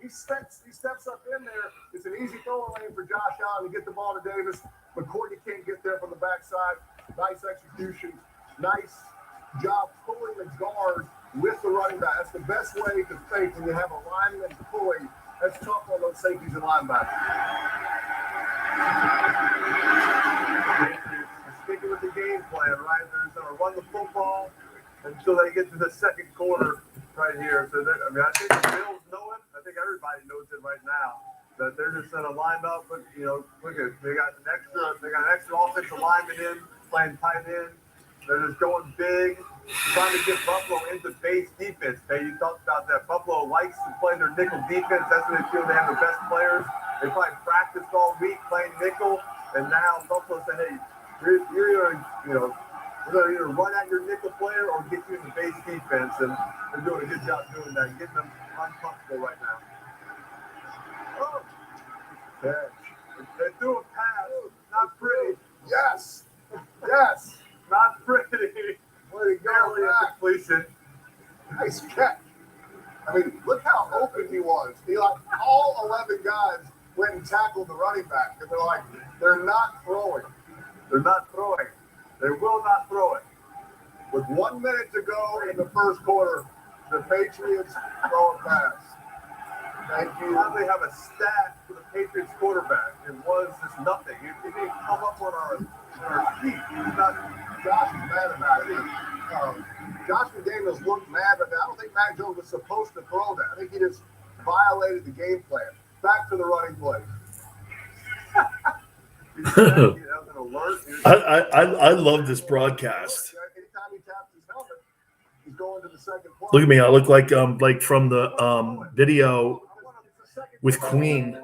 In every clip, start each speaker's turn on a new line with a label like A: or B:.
A: He steps up in there. It's an easy throwing lane for Josh Allen to get the ball to Davis, but Courtney can't get there from the backside. Nice execution. Nice job pulling the guard with the running back. That's the best way to fake when you have a lineman pulling. That's tough on those safeties and linebackers. Sticking with the game plan, right? They're just going to run the football until they get to the second quarter right here. So, I mean, I think the Bills know it. I think everybody knows it right now that they're just going to line up. But look at they got an extra offensive lineman in playing tight end. They're just going big, trying to get Buffalo into base defense. Hey, you talked about that. Buffalo likes to play their nickel defense. That's what they feel they have the best players. They probably practiced all week playing nickel, and now Buffalo said, hey, we're going to either run at your nickel player or get you in the base defense, and they're doing a good job doing that, getting them uncomfortable right now. Oh, they threw a pass, not pretty. Yes, not pretty. Way to go, completion. Nice catch. I mean, look how open he was. All 11 guys went and tackled the running back, because they're not throwing. They're not throwing. They will not throw it. With 1 minute to go in the first quarter, the Patriots throw a pass. Thank you. Now they have a stat for the Patriots quarterback. It was just nothing. He didn't come up on our feet. Josh is mad about it. Josh McDaniels looked mad, but I don't think Mac Jones was supposed to throw that. I think he just violated the game plan. Back to the running play.
B: I love this broadcast. Look at me. I look like from the video with Queen.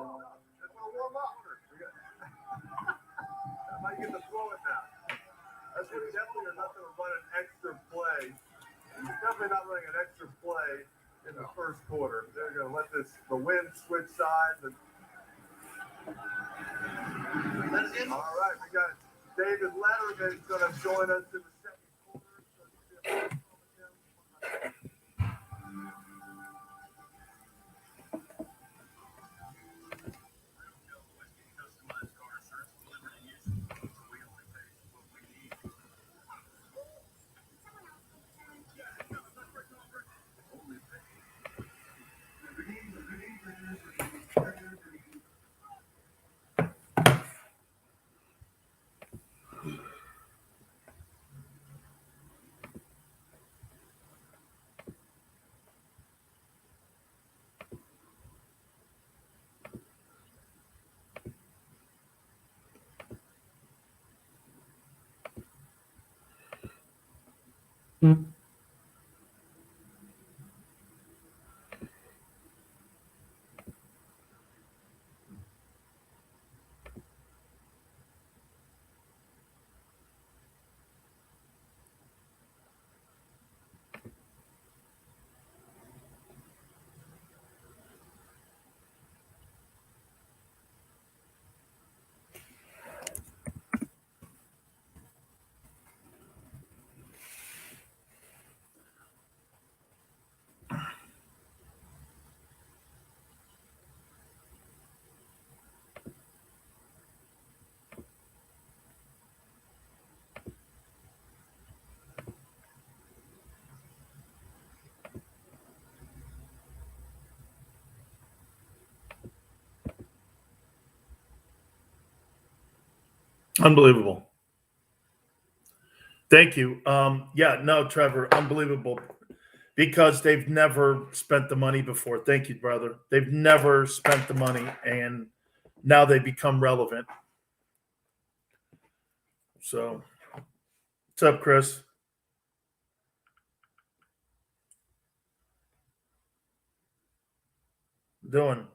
A: Definitely not running an extra play in the first quarter. They're going to let the wind switch sides. All right, we got David Letterman going to join us in the second quarter.
B: Unbelievable. Thank you. Trevor, unbelievable. Because they've never spent the money before. Thank you, brother. They've never spent the money, and now they become relevant. So, what's up, Chris? Doing?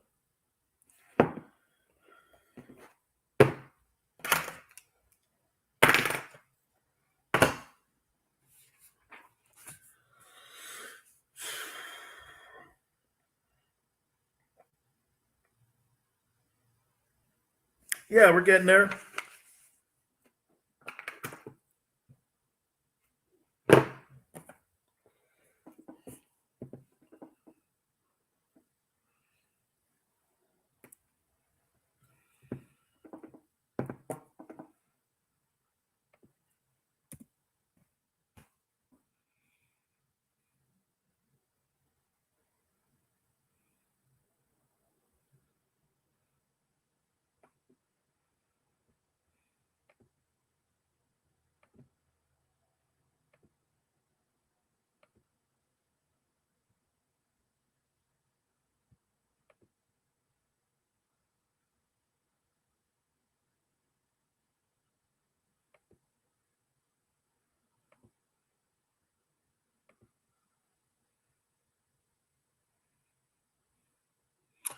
B: Yeah, we're getting there.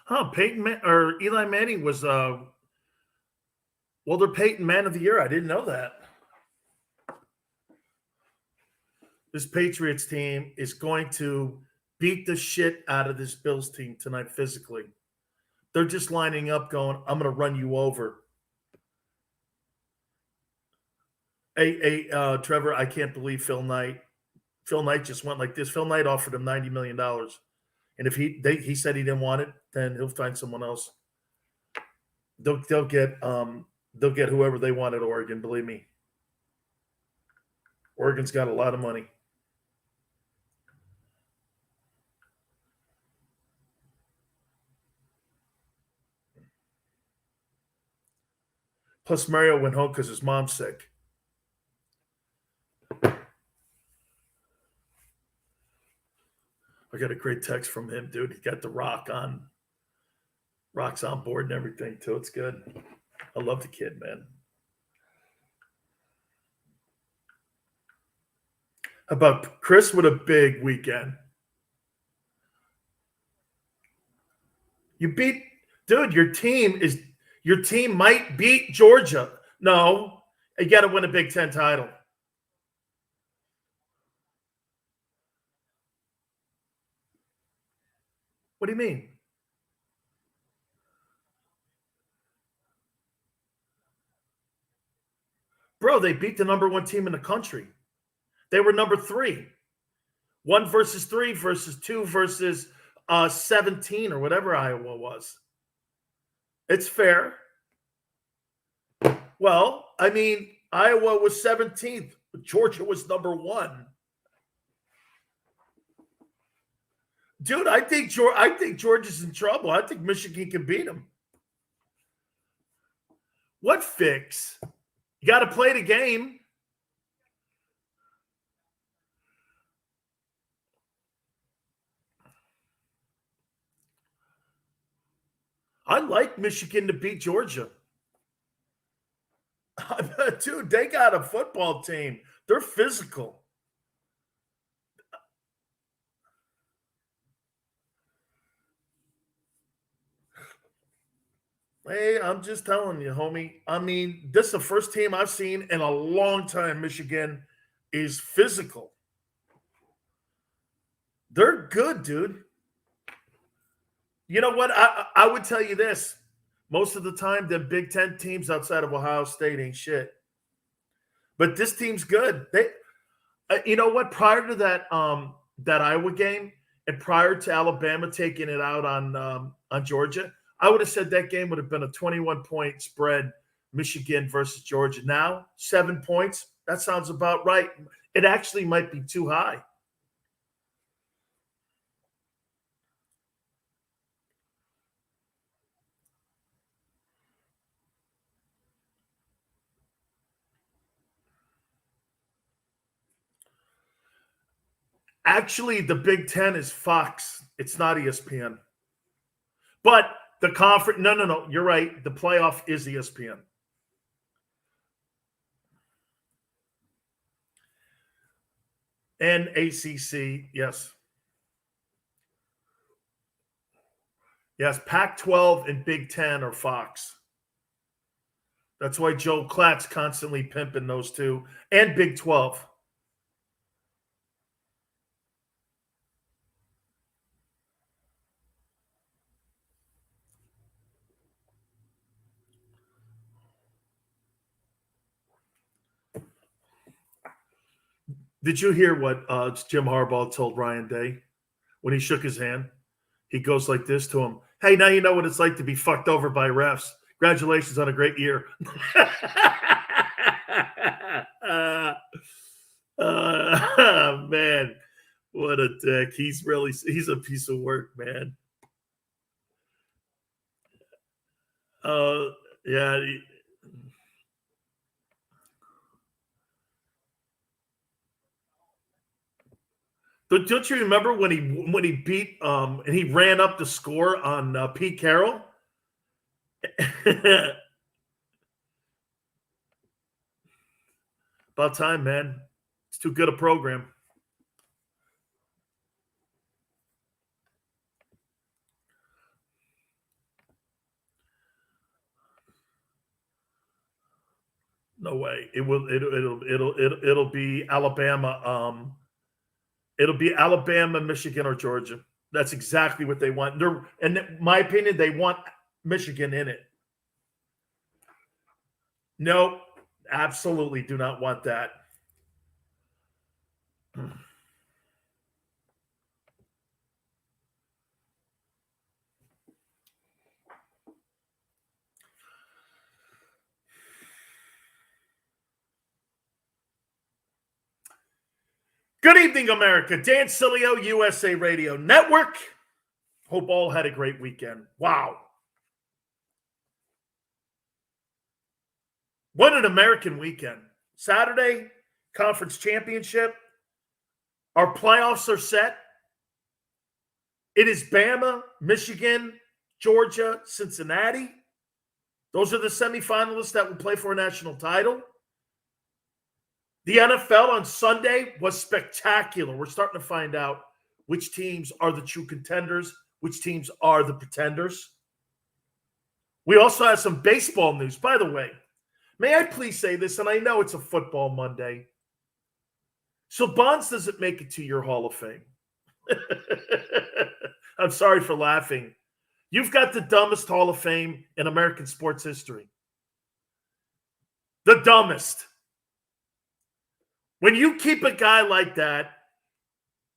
B: Or Eli Manning was Walter Payton Man of the Year. I didn't know that. This Patriots team is going to beat the shit out of this Bills team tonight physically. They're just lining up going, I'm going to run you over. Hey, Trevor, I can't believe Phil Knight. Phil Knight just went like this. Phil Knight offered him $90 million. And if he said he didn't want it, then he'll find someone else. They'll get whoever they want at Oregon, believe me. Oregon's got a lot of money. Plus, Mario went home because his mom's sick. I got a great text from him, dude. He got the Rock's on board and everything, too. It's good. I love the kid, man. How about Chris with a big weekend? You beat, dude, your team might beat Georgia. No, you got to win a Big Ten title. What do you mean? Bro, they beat the number one team in the country. They were number 3. 1 versus 3 versus 2 versus 17 or whatever Iowa was. It's fair. Well, I mean, Iowa was 17th. Georgia was number 1. Dude, I think Georgia's in trouble. I think Michigan can beat them. What fix? You got to play the game. I like Michigan to beat Georgia. Dude, they got a football team. They're physical. Hey, I'm just telling you, homie. I mean, this is the first team I've seen in a long time. Michigan is physical. They're good, dude. You know what? I would tell you this. Most of the time, the Big Ten teams outside of Ohio State ain't shit. But this team's good. You know what? Prior to that Iowa game and prior to Alabama taking it out on Georgia, I would have said that game would have been a 21-point spread, Michigan versus Georgia. Now, 7 points. That sounds about right. It actually might be too high. Actually, the Big Ten is Fox. It's not ESPN. But the conference, no. You're right. The playoff is ESPN. And ACC, yes. Yes, Pac-12 and Big Ten are Fox. That's why Joe Klatt's constantly pimping those two. And Big 12. Did you hear what Jim Harbaugh told Ryan Day when he shook his hand? He goes like this to him. Hey, now you know what it's like to be fucked over by refs. Congratulations on a great year. Man, what a dick. He's a piece of work, man. Yeah. But don't you remember when he beat and he ran up the score on Pete Carroll? About time, man. It's too good a program. No way. It'll be Alabama. It'll be Alabama, Michigan, or Georgia. That's exactly what they want. And in my opinion, they want Michigan in it. No, absolutely do not want that. Good evening, America. Dan Sileo, USA Radio Network. Hope all had a great weekend. Wow. What an American weekend. Saturday, conference championship. Our playoffs are set. It is Bama, Michigan, Georgia, Cincinnati. Those are the semifinalists that will play for a national title. The NFL on Sunday was spectacular. We're starting to find out which teams are the true contenders, which teams are the pretenders. We also have some baseball news. By the way, may I please say this, and I know it's a football Monday. So Bonds doesn't make it to your Hall of Fame. I'm sorry for laughing. You've got the dumbest Hall of Fame in American sports history. The dumbest. When you keep a guy like that,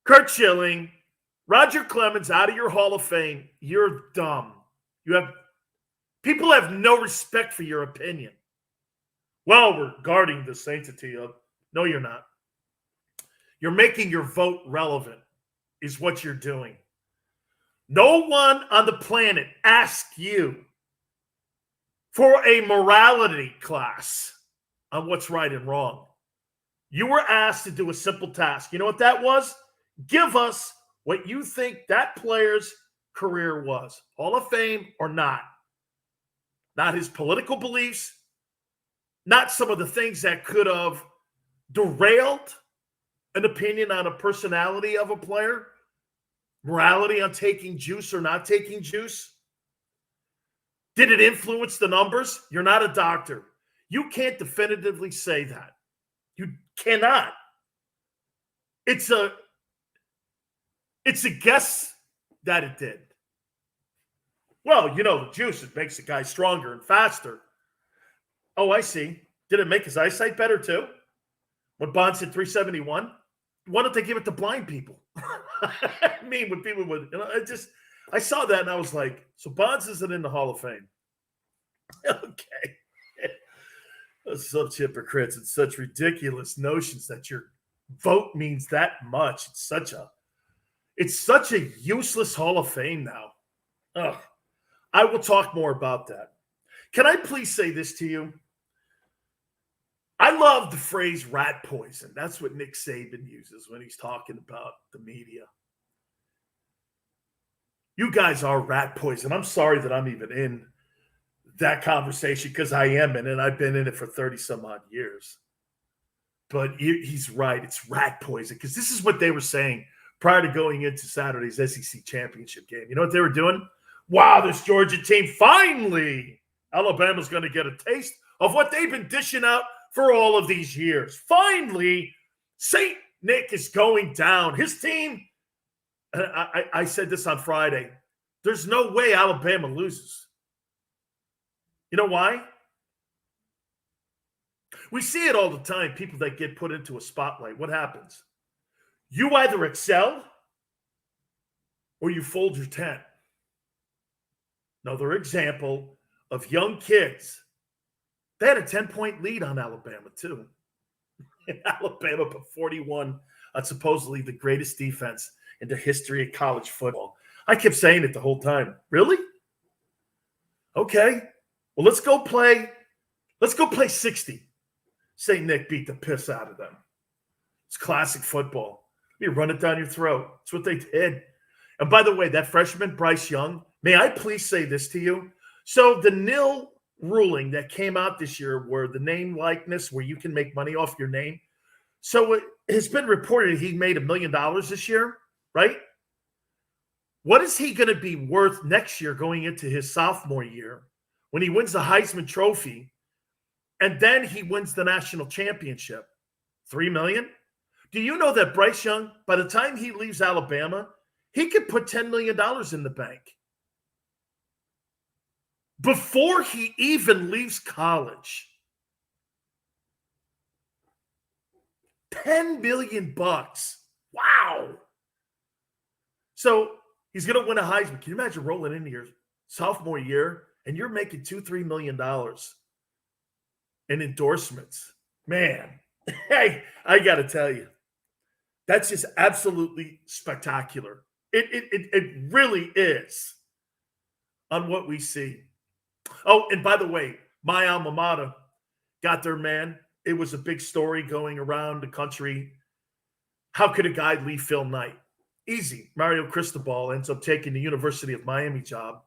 B: Curt Schilling, Roger Clemens out of your Hall of Fame, you're dumb. People have no respect for your opinion. Well, we're guarding the sanctity of. No, you're not. You're making your vote relevant, is what you're doing. No one on the planet asked you for a morality class on what's right and wrong. You were asked to do a simple task. You know what that was? Give us what you think that player's career was. Hall of Fame or not. Not his political beliefs. Not some of the things that could have derailed an opinion on a personality of a player. Morality on taking juice or not taking juice. Did it influence the numbers? You're not a doctor. You can't definitively say that. You cannot. It's a guess that it did. Well, the juice, it makes the guy stronger and faster. Oh, I see. Did it make his eyesight better too? When Bonds hit 371? Why don't they give it to blind people? I mean, when people would, I saw that and I was like, so Bonds isn't in the Hall of Fame. Okay. Such hypocrites and such ridiculous notions that your vote means that much. It's such a useless Hall of Fame now. Ugh. I will talk more about that. Can I please say this to you? I love the phrase rat poison. That's what Nick Saban uses when he's talking about the media. You guys are rat poison. I'm sorry that I'm even in that conversation because I am in it. I've been in it for 30 some odd years. But he's right. It's rat poison because this is what they were saying prior to going into Saturday's SEC championship game. You know what they were doing? Wow, this Georgia team, finally, Alabama's going to get a taste of what they've been dishing out for all of these years. Finally, St. Nick is going down. His team, I said this on Friday, there's no way Alabama loses. You know why? We see it all the time, people that get put into a spotlight. What happens? You either excel or you fold your tent. Another example of young kids. They had a 10-point lead on Alabama, too. Alabama put 41 on supposedly the greatest defense in the history of college football. I kept saying it the whole time. Really? Okay. Well, let's go play 60. St. Nick beat the piss out of them. It's classic football. You run it down your throat. That's what they did. And by the way, that freshman, Bryce Young, may I please say this to you? So the nil ruling that came out this year where the name likeness, where you can make money off your name. So it has been reported he made $1 million this year, right? What is he going to be worth next year going into his sophomore year when he wins the Heisman Trophy And then he wins the national championship. $3 million? Do you know that Bryce Young, by the time he leaves Alabama, he could put $10 million in the bank before he even leaves college? $10 million. Wow. So he's going to win a Heisman. Can you imagine rolling into your sophomore year and you're making $2-3 million in endorsements? Man, hey, I got to tell you, that's just absolutely spectacular. It really is on what we see. Oh, and by the way, my alma mater got their man. It was a big story going around the country. How could a guy leave Phil Knight? Easy. Mario Cristobal ends up taking the University of Miami job.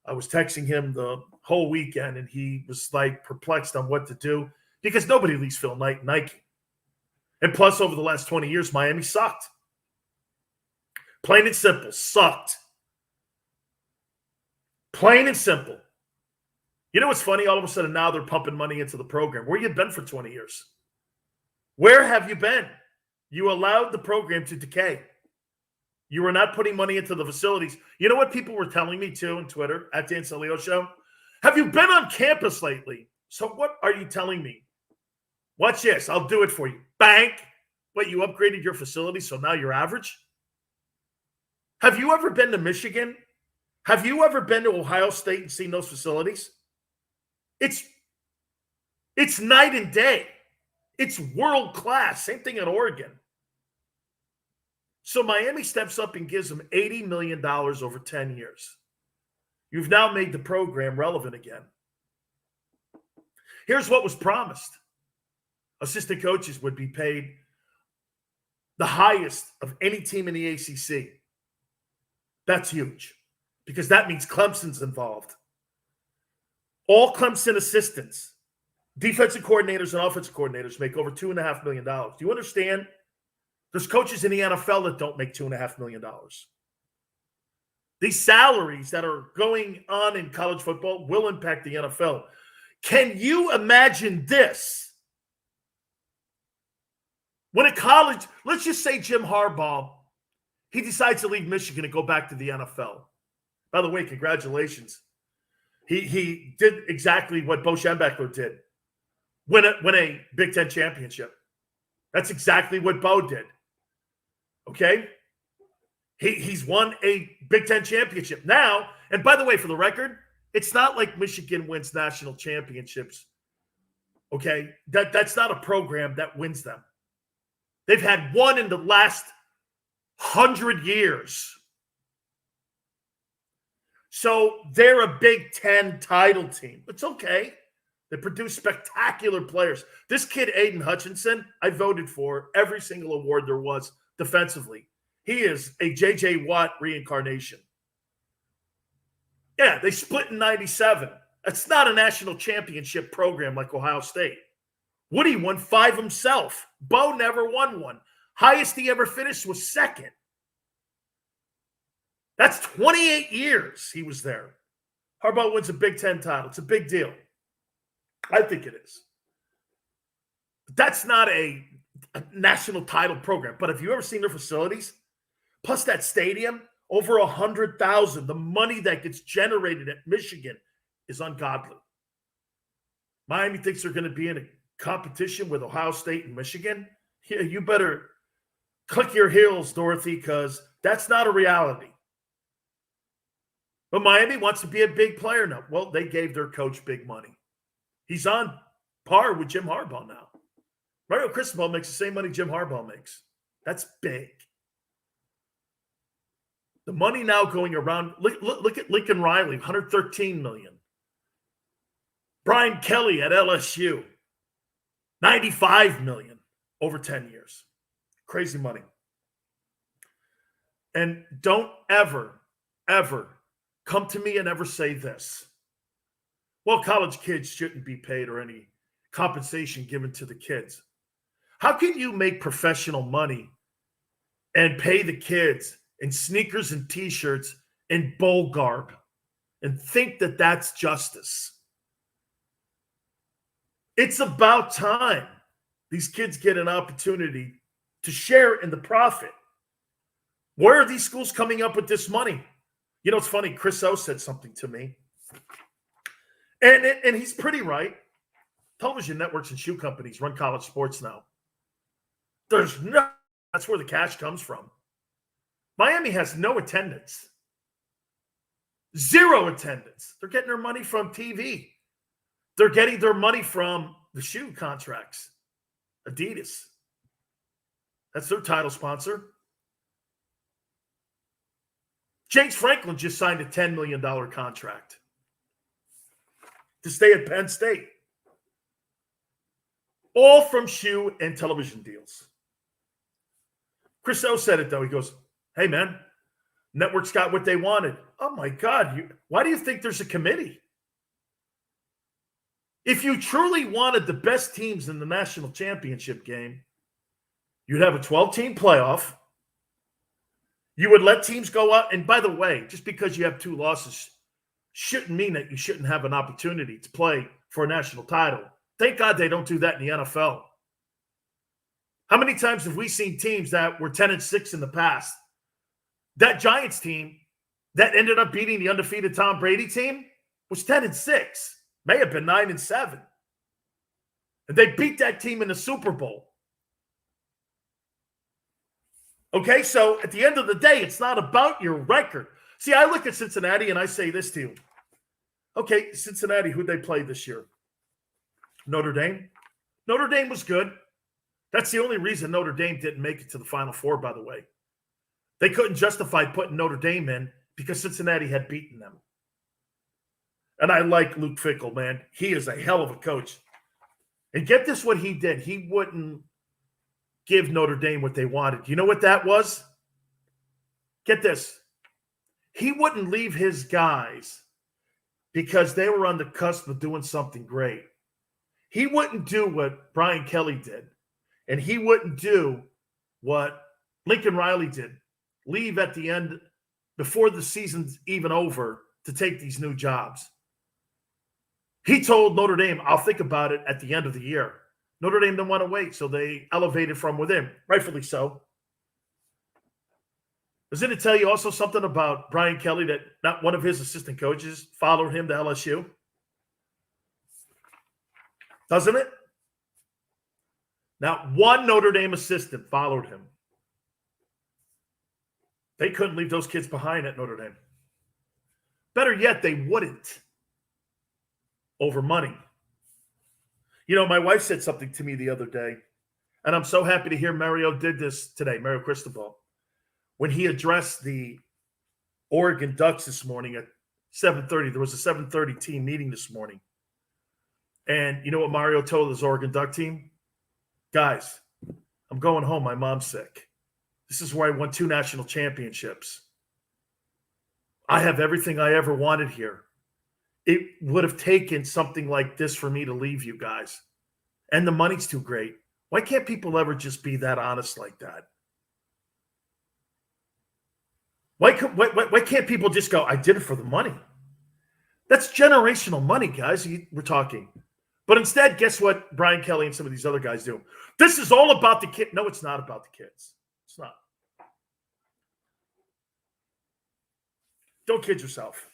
B: I was texting him the whole weekend, and he was like perplexed on what to do because nobody leaves Phil Knight Nike. And plus, over the last 20 years, Miami sucked. Plain and simple, sucked. Plain and simple. You know what's funny? All of a sudden now they're pumping money into the program. Where you been for 20 years? Where have you been? You allowed the program to decay. You were not putting money into the facilities. You know what people were telling me too on Twitter at Dan Salio Show? Have you been on campus lately? So what are you telling me? Watch this. I'll do it for you. Bank. What, you upgraded your facility so now you're average? Have you ever been to Michigan? Have you ever been to Ohio State and seen those facilities? It's night and day. It's world class. Same thing in Oregon. So Miami steps up and gives them $80 million over 10 years. You've now made the program relevant again. Here's what was promised. Assistant coaches would be paid the highest of any team in the ACC. That's huge because that means Clemson's involved. All Clemson assistants, defensive coordinators and offensive coordinators make over $2.5 million. Do you understand? There's coaches in the NFL that don't make $2.5 million. These salaries that are going on in college football will impact the NFL. Can you imagine this? When a college, let's just say Jim Harbaugh, he decides to leave Michigan and go back to the NFL. By the way, congratulations. He did exactly what Bo Schembechler did. Win a Big Ten championship. That's exactly what Bo did. Okay? He's won a Big Ten championship now. And by the way, for the record, it's not like Michigan wins national championships. Okay? That's not a program that wins them. They've had one in the last 100 years. So they're a Big Ten title team. It's okay. They produce spectacular players. This kid, Aiden Hutchinson, I voted for every single award there was defensively. He is a J.J. Watt reincarnation. Yeah, they split in 97. That's not a national championship program like Ohio State. Woody won 5 himself. Bo never won one. Highest he ever finished was second. That's 28 years he was there. Harbaugh wins a Big Ten title. It's a big deal. I think it is. But that's not a national title program. But have you ever seen their facilities? Plus that stadium, over 100,000. The money that gets generated at Michigan is ungodly. Miami thinks they're going to be in a competition with Ohio State and Michigan. Yeah, you better click your heels, Dorothy, because that's not a reality. But Miami wants to be a big player now. Well, they gave their coach big money. He's on par with Jim Harbaugh now. Mario Cristobal makes the same money Jim Harbaugh makes. That's big. The money now going around, look at Lincoln Riley, $113 million. Brian Kelly at LSU, $95 million over 10 years. Crazy money. And don't ever come to me and ever say this. Well, college kids shouldn't be paid or any compensation given to the kids. How can you make professional money and pay the kids in sneakers and T-shirts and bowl garb and think that that's justice? It's about time these kids get an opportunity to share in the profit. Where are these schools coming up with this money? You know, it's funny. Chris O said something to me, and he's pretty right. Television networks and shoe companies run college sports now. That's where the cash comes from. Miami has no attendance. Zero attendance. They're getting their money from TV. They're getting their money from the shoe contracts. Adidas. That's their title sponsor. James Franklin just signed a $10 million contract to stay at Penn State. All from shoe and television deals. Chris O said it, though. He goes, hey, man, networks got what they wanted. Oh, my God. Why do you think there's a committee? If you truly wanted the best teams in the national championship game, you'd have a 12-team playoff. You would let teams go out. And by the way, just because you have 2 losses shouldn't mean that you shouldn't have an opportunity to play for a national title. Thank God they don't do that in the NFL. How many times have we seen teams that were 10-6 in the past? That Giants team that ended up beating the undefeated Tom Brady team was 10-6. May have been 9-7. And they beat that team in the Super Bowl. Okay, so at the end of the day, it's not about your record. See, I look at Cincinnati and I say this to you. Okay, Cincinnati, who'd they play this year? Notre Dame. Notre Dame was good. That's the only reason Notre Dame didn't make it to the Final Four, by the way. They couldn't justify putting Notre Dame in because Cincinnati had beaten them. And I like Luke Fickell, man. He is a hell of a coach. And get this, what he did. He wouldn't give Notre Dame what they wanted. You know what that was? Get this. He wouldn't leave his guys because they were on the cusp of doing something great. He wouldn't do what Brian Kelly did. And he wouldn't do what Lincoln Riley did. Leave at the end, before the season's even over, to take these new jobs. He told Notre Dame, I'll think about it at the end of the year. Notre Dame didn't want to wait, so they elevated from within. Rightfully so. Doesn't it tell you also something about Brian Kelly that not one of his assistant coaches followed him to LSU? Doesn't it? Not one Notre Dame assistant followed him. They couldn't leave those kids behind at Notre Dame. Better yet, they wouldn't. Over money. You know, my wife said something to me the other day, and I'm so happy to hear Mario did this today, Mario Cristobal, when he addressed the Oregon Ducks this morning at 7:30. There was a 7:30 team meeting this morning. And you know what Mario told his Oregon Duck team? Guys, I'm going home. My mom's sick. This is where I won 2 national championships. I have everything I ever wanted here. It would have taken something like this for me to leave you guys. And the money's too great. Why can't people ever just be that honest like that? Why can't people just go, I did it for the money? That's generational money, guys. We're talking. But instead, guess what Brian Kelly and some of these other guys do? This is all about the kid. No, it's not about the kids. It's not. Don't kid yourself.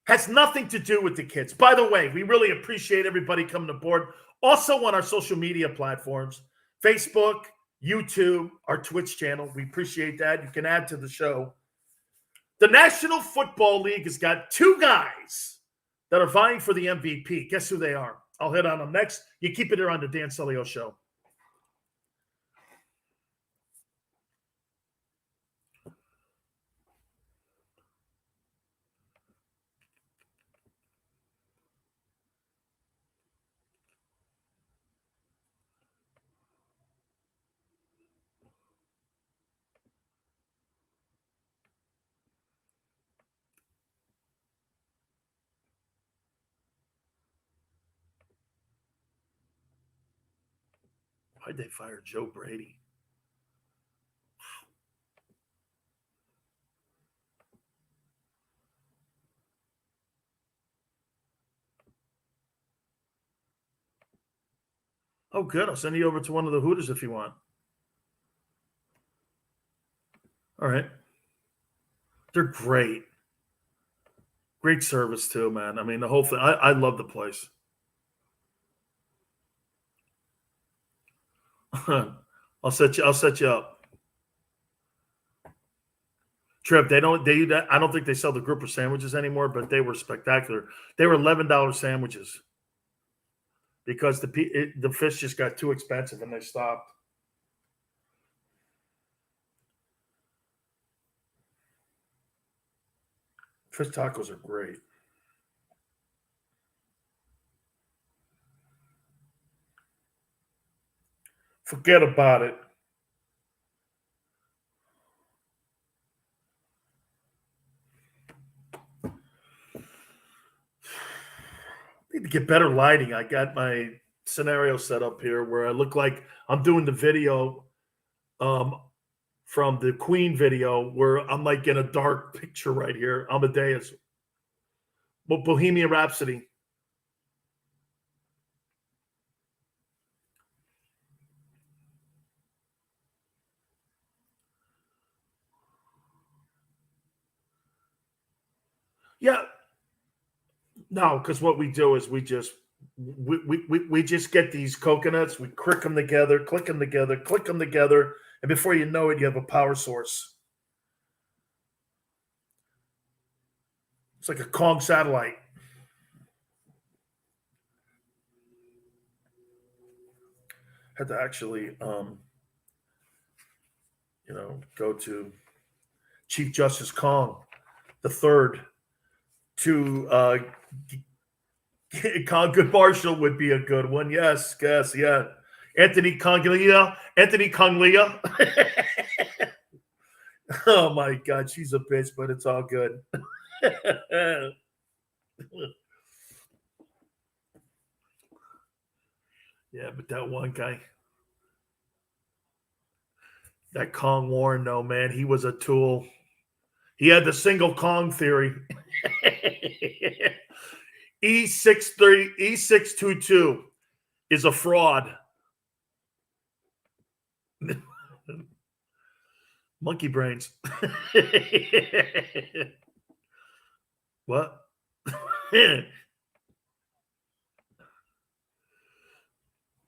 B: Has nothing to do with the kids. By the way, we really appreciate everybody coming aboard. Also on our social media platforms, Facebook, YouTube, our Twitch channel. We appreciate that. You can add to the show. The National Football League has got 2 guys that are vying for the MVP. Guess who they are? I'll hit on them next. You keep it here on the Dan Celio Show. Why'd they fire Joe Brady? Oh, good. I'll send you over to one of the Hooters if you want. All right. They're great. Great service too, man. I mean, the whole thing. I love the place. I'll set you up. Trev, I don't think they sell the grouper sandwiches anymore, but they were spectacular. They were $11 sandwiches because the fish just got too expensive and they stopped. Fish tacos are great. Forget about it. Need to get better lighting. I got my scenario set up here where I look like I'm doing the video from the Queen video where I'm like in a dark picture right here. Amadeus. Bohemian Rhapsody. Yeah. No, because what we do is we just get these coconuts, we click them together, and before you know it, you have a power source. It's like a Kong satellite. Had to actually go to Chief Justice Kong the third to Kong Marshall would be a good one. Yes, yeah. Anthony Conglia. Oh my God, she's a bitch, but it's all good. Yeah, but that one guy, that Kong Warren, no man, he was a tool. He had the single Kong theory. E622 is a fraud. Monkey brains. What?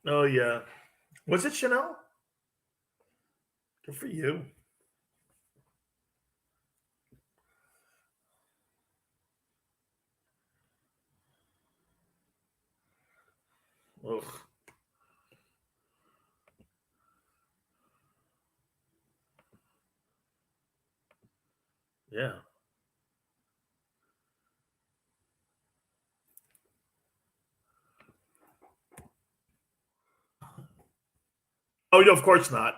B: Oh, yeah. Was it Chanel? Good for you. Ugh. Yeah. Oh, no, of course not.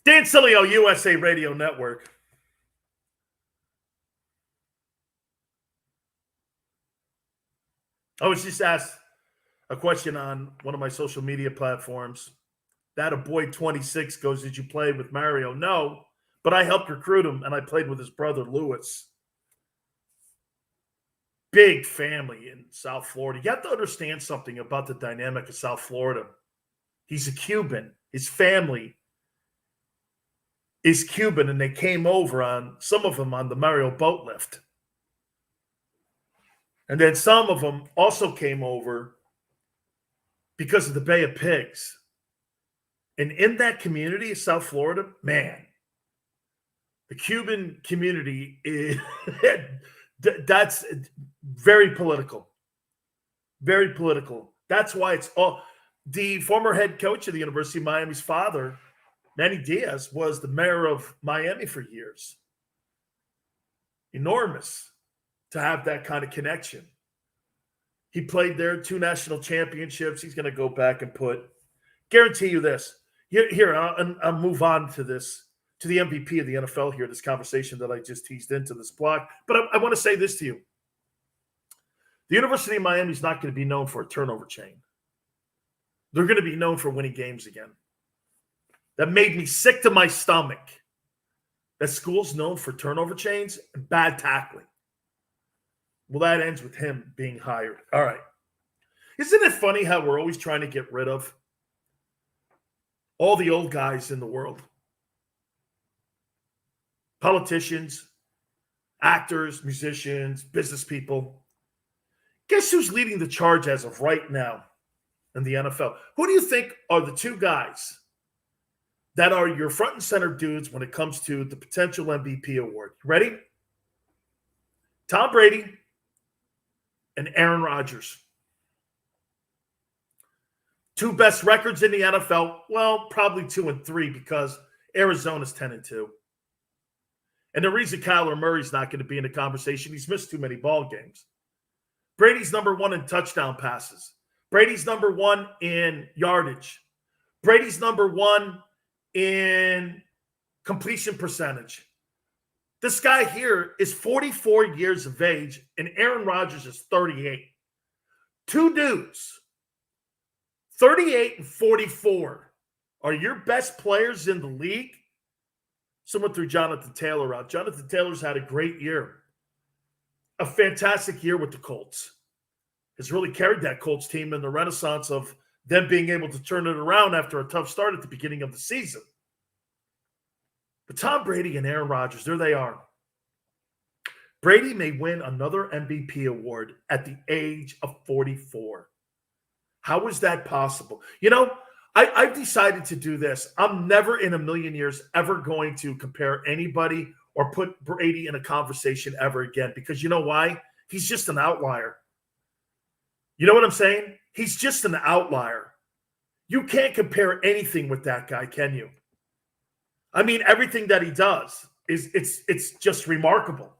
B: Dan Sileo, USA Radio Network. I was just asked a question on one of my social media platforms. That a boy 26 goes, did you play with Mario? No, but I helped recruit him, and I played with his brother, Lewis. Big family in South Florida. You have to understand something about the dynamic of South Florida. He's a Cuban. His family is Cuban, and they came over on, some of them on the Mario boat lift. And then some of them also came over because of the Bay of Pigs. And in that community, South Florida, man, the Cuban community is that's very political. Very political. That's why it's all the former head coach of the University of Miami's father, Manny Diaz, was the mayor of Miami for years. Enormous to have that kind of connection. He played there, 2 national championships. He's going to go back and guarantee you this. Here, I'll move on to this, to the MVP of the NFL here, this conversation that I just teased into this block. But I want to say this to you. The University of Miami is not going to be known for a turnover chain. They're going to be known for winning games again. That made me sick to my stomach. That school's known for turnover chains and bad tackling. Well, that ends with him being hired. All right. Isn't it funny how we're always trying to get rid of all the old guys in the world? Politicians, actors, musicians, business people. Guess who's leading the charge as of right now in the NFL? Who do you think are the two guys that are your front and center dudes when it comes to the potential MVP award? Ready? Tom Brady and Aaron Rodgers. Two best records in the NFL. Well, probably 2 and 3 because Arizona's 10-2. And the reason Kyler Murray's not going to be in the conversation, he's missed too many ball games. Brady's number 1 in touchdown passes. Brady's number 1 in yardage. Brady's number 1 in completion percentage. This guy here is 44 years of age, and Aaron Rodgers is 38. Two dudes, 38 and 44, are your best players in the league. Someone threw Jonathan Taylor out. Jonathan Taylor's had a great year. A fantastic year with the Colts. Has really carried that Colts team in the renaissance of them being able to turn it around after a tough start at the beginning of the season. But Tom Brady and Aaron Rodgers, there they are. Brady may win another MVP award at the age of 44. How is that possible? You know, I've decided to do this. I'm never in a million years ever going to compare anybody or put Brady in a conversation ever again, because you know why? He's just an outlier. You know what I'm saying? He's just an outlier. You can't compare anything with that guy, can you? I mean, everything that he does it's just remarkable.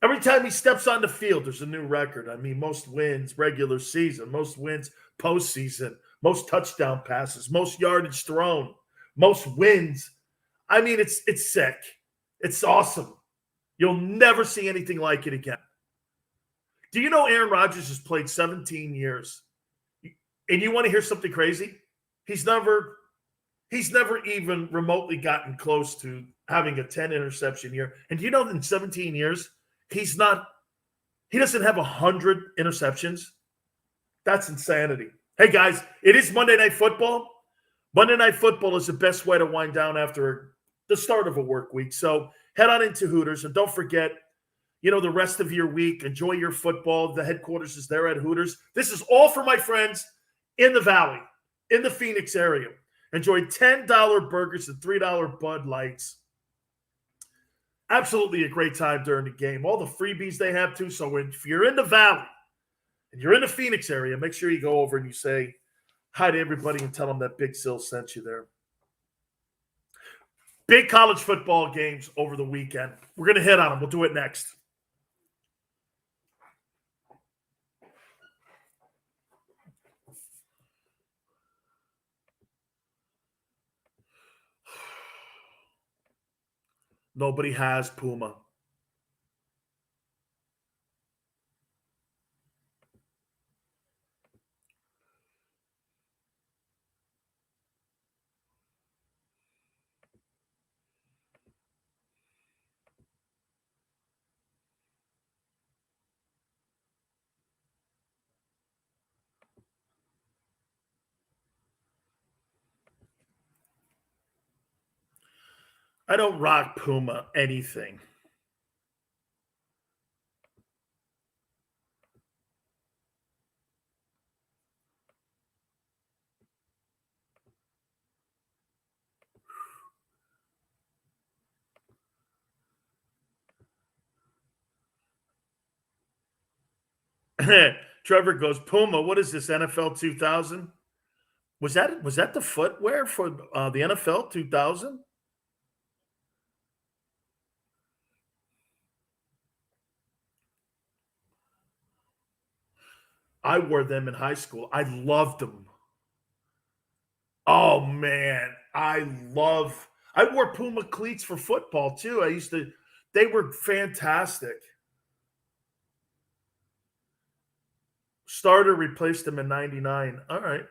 B: Every time he steps on the field, there's a new record. I mean, most wins regular season, most wins postseason, most touchdown passes, most yardage thrown, most wins. I mean, it's sick. It's awesome. You'll never see anything like it again. Do you know Aaron Rodgers has played 17 years? And you want to hear something crazy? He's never even remotely gotten close to having a 10 interception year. And do you know that in 17 years, he doesn't have 100 interceptions? That's insanity. Hey, guys, it is Monday Night Football. Monday Night Football is the best way to wind down after the start of a work week. So head on into Hooters, and don't forget, the rest of your week, enjoy your football. The headquarters is there at Hooters. This is all for my friends in the Valley, in the Phoenix area. Enjoy $10 burgers and $3 Bud Lights. Absolutely a great time during the game. All the freebies they have too. So if you're in the Valley and you're in the Phoenix area, make sure you go over and you say hi to everybody and tell them that Big Sil sent you there. Big college football games over the weekend. We're going to hit on them. We'll do it next. Nobody has Puma. I don't rock Puma anything. Trevor goes, Puma, what is this, NFL 2000? Was that the footwear for the NFL 2000? I wore them in high school. I loved them. Oh, man. I wore Puma cleats for football, too. They were fantastic. Starter replaced them in 99. All right.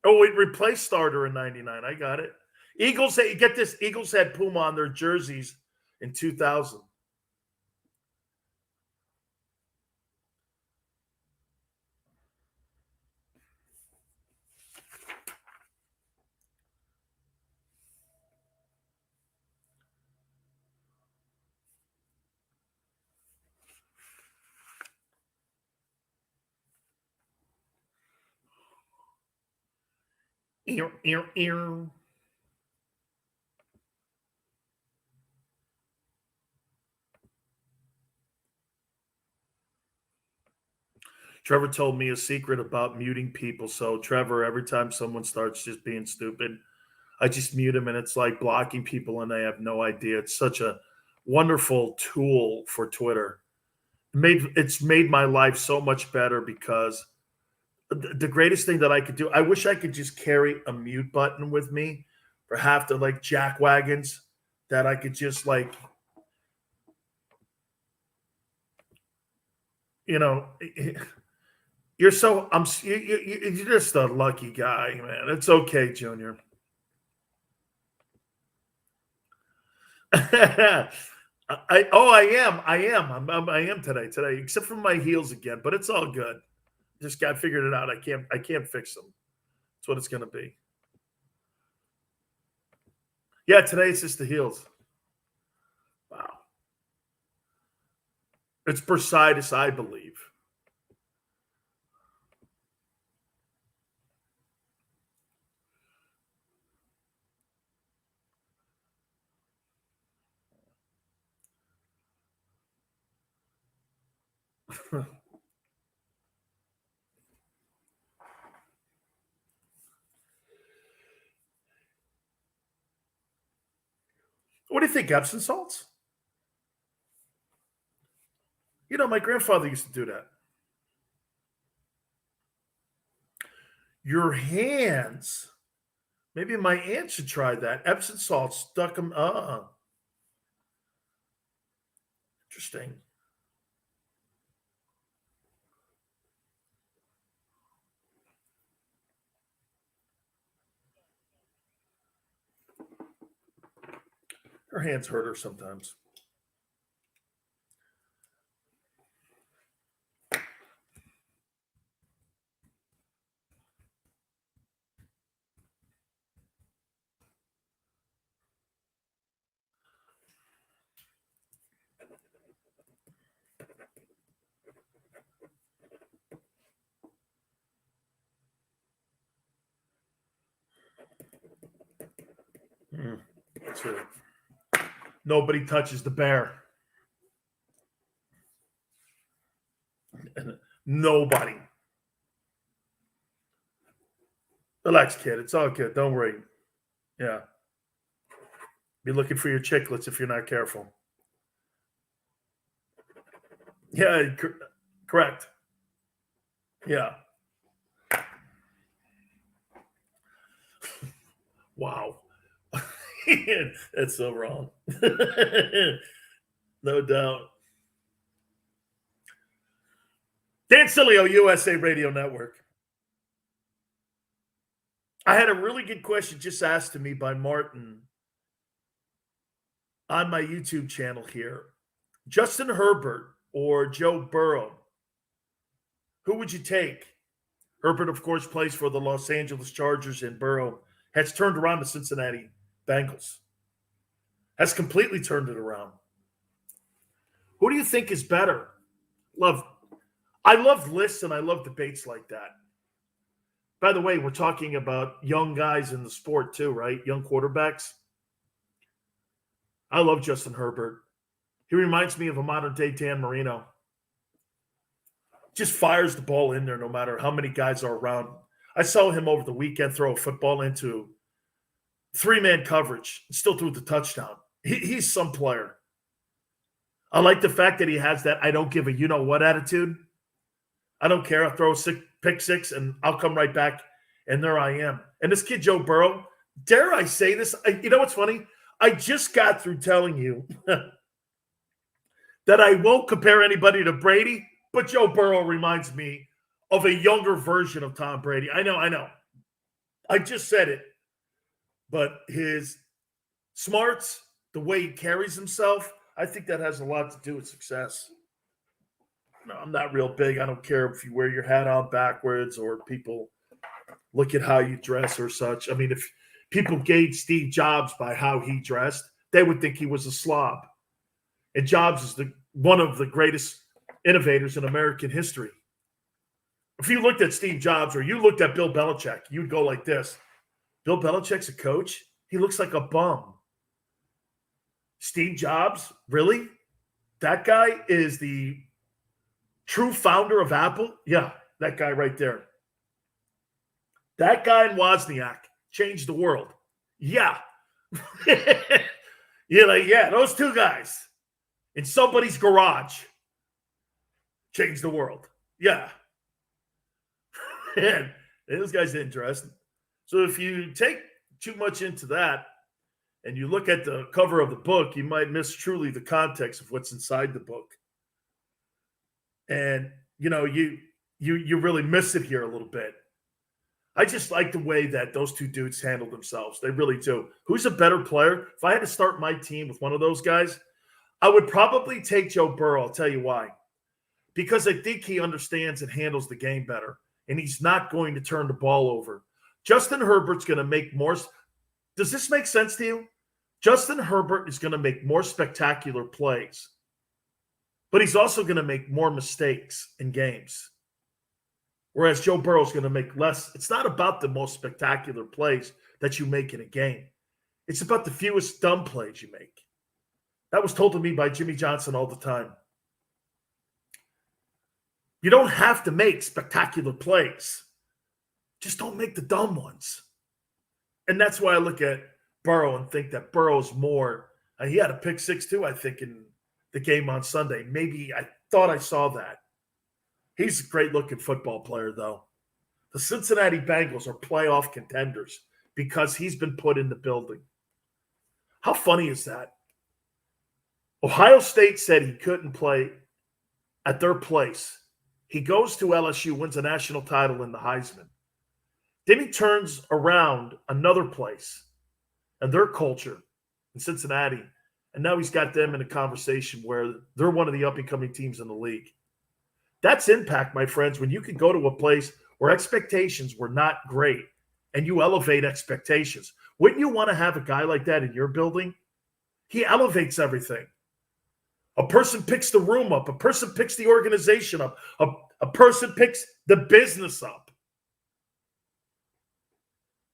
B: Oh, it replaced Starter in 99. I got it. Eagles, get this. Eagles had Puma on their jerseys in 2000. Ear, ear, ear. Trevor told me a secret about muting people. So, Trevor, every time someone starts just being stupid, I just mute them, and it's like blocking people, and they have no idea. It's such a wonderful tool for Twitter. It's made my life so much better because the greatest thing that I could do, I wish I could just carry a mute button with me for half the like jack wagons that I could just like, you know, you're just a lucky guy, man. It's okay, Junior. I am today, except for my heels again, but it's all good. Just got figured it out. I can't fix them. That's what it's gonna be. Yeah, today it's just the heels. Wow. It's bursitis, I believe. What do you think, Epsom salts? You know, my grandfather used to do that. Your hands. Maybe my aunt should try that. Epsom salt stuck them. Interesting. Her hands hurt her sometimes. That's it. Nobody touches the bear. Nobody. Relax, kid. It's all good. Don't worry. Yeah. Be looking for your chicklets if you're not careful. Yeah, correct. Yeah. Wow. That's so wrong. No doubt. Dan Sileo, USA Radio Network. I had a really good question just asked to me by Martin on my YouTube channel here. Justin Herbert or Joe Burrow? Who would you take? Herbert, of course, plays for the Los Angeles Chargers, and Burrow has turned around the Cincinnati Bengals. Has completely turned it around. Who do you think is better? I love lists and I love debates like that. By the way, we're talking about young guys in the sport too, right? Young quarterbacks. I love Justin Herbert. He reminds me of a modern day Dan Marino. Just fires the ball in there no matter how many guys are around. I saw him over the weekend throw a football into three-man coverage and still threw the touchdown. He's some player. I like the fact that he has that I don't give a you-know-what attitude. I don't care. I'll throw a pick six, and I'll come right back, and there I am. And this kid, Joe Burrow, dare I say this? You know what's funny? I just got through telling you that I won't compare anybody to Brady, but Joe Burrow reminds me of a younger version of Tom Brady. I know. I just said it. But his smarts, the way he carries himself, I think that has a lot to do with success. No, I'm not real big. I don't care if you wear your hat on backwards or people look at how you dress or such. I mean, if people gauge Steve Jobs by how he dressed, they would think he was a slob. And Jobs is one of the greatest innovators in American history. If you looked at Steve Jobs or you looked at Bill Belichick, you'd go like this. Bill Belichick's a coach. He looks like a bum. Steve Jobs, really? That guy is the true founder of Apple? Yeah, that guy right there. That guy in Wozniak changed the world. Yeah. You're like, yeah, those two guys in somebody's garage changed the world. Yeah. Man, those guys are interesting. So if you take too much into that and you look at the cover of the book, you might miss truly the context of what's inside the book. And, you really miss it here a little bit. I just like the way that those two dudes handle themselves. They really do. Who's a better player? If I had to start my team with one of those guys, I would probably take Joe Burrow. I'll tell you why. Because I think he understands and handles the game better, and he's not going to turn the ball over. Justin Herbert's going to make more. Does this make sense to you? Justin Herbert is going to make more spectacular plays, but he's also going to make more mistakes in games. Whereas Joe Burrow is going to make less. It's not about the most spectacular plays that you make in a game. It's about the fewest dumb plays you make. That was told to me by Jimmy Johnson all the time. You don't have to make spectacular plays. Just don't make the dumb ones. And that's why I look at Burrow and think that Burrow's more. He had a pick six too, I think, in the game on Sunday. Maybe I thought I saw that. He's a great-looking football player, though. The Cincinnati Bengals are playoff contenders because he's been put in the building. How funny is that? Ohio State said he couldn't play at their place. He goes to LSU, wins a national title in the Heisman. Then he turns around another place and their culture in Cincinnati, and now he's got them in a conversation where they're one of the up-and-coming teams in the league. That's impact, my friends, when you can go to a place where expectations were not great and you elevate expectations. Wouldn't you want to have a guy like that in your building? He elevates everything. A person picks the room up. A person picks the organization up. A person picks the business up.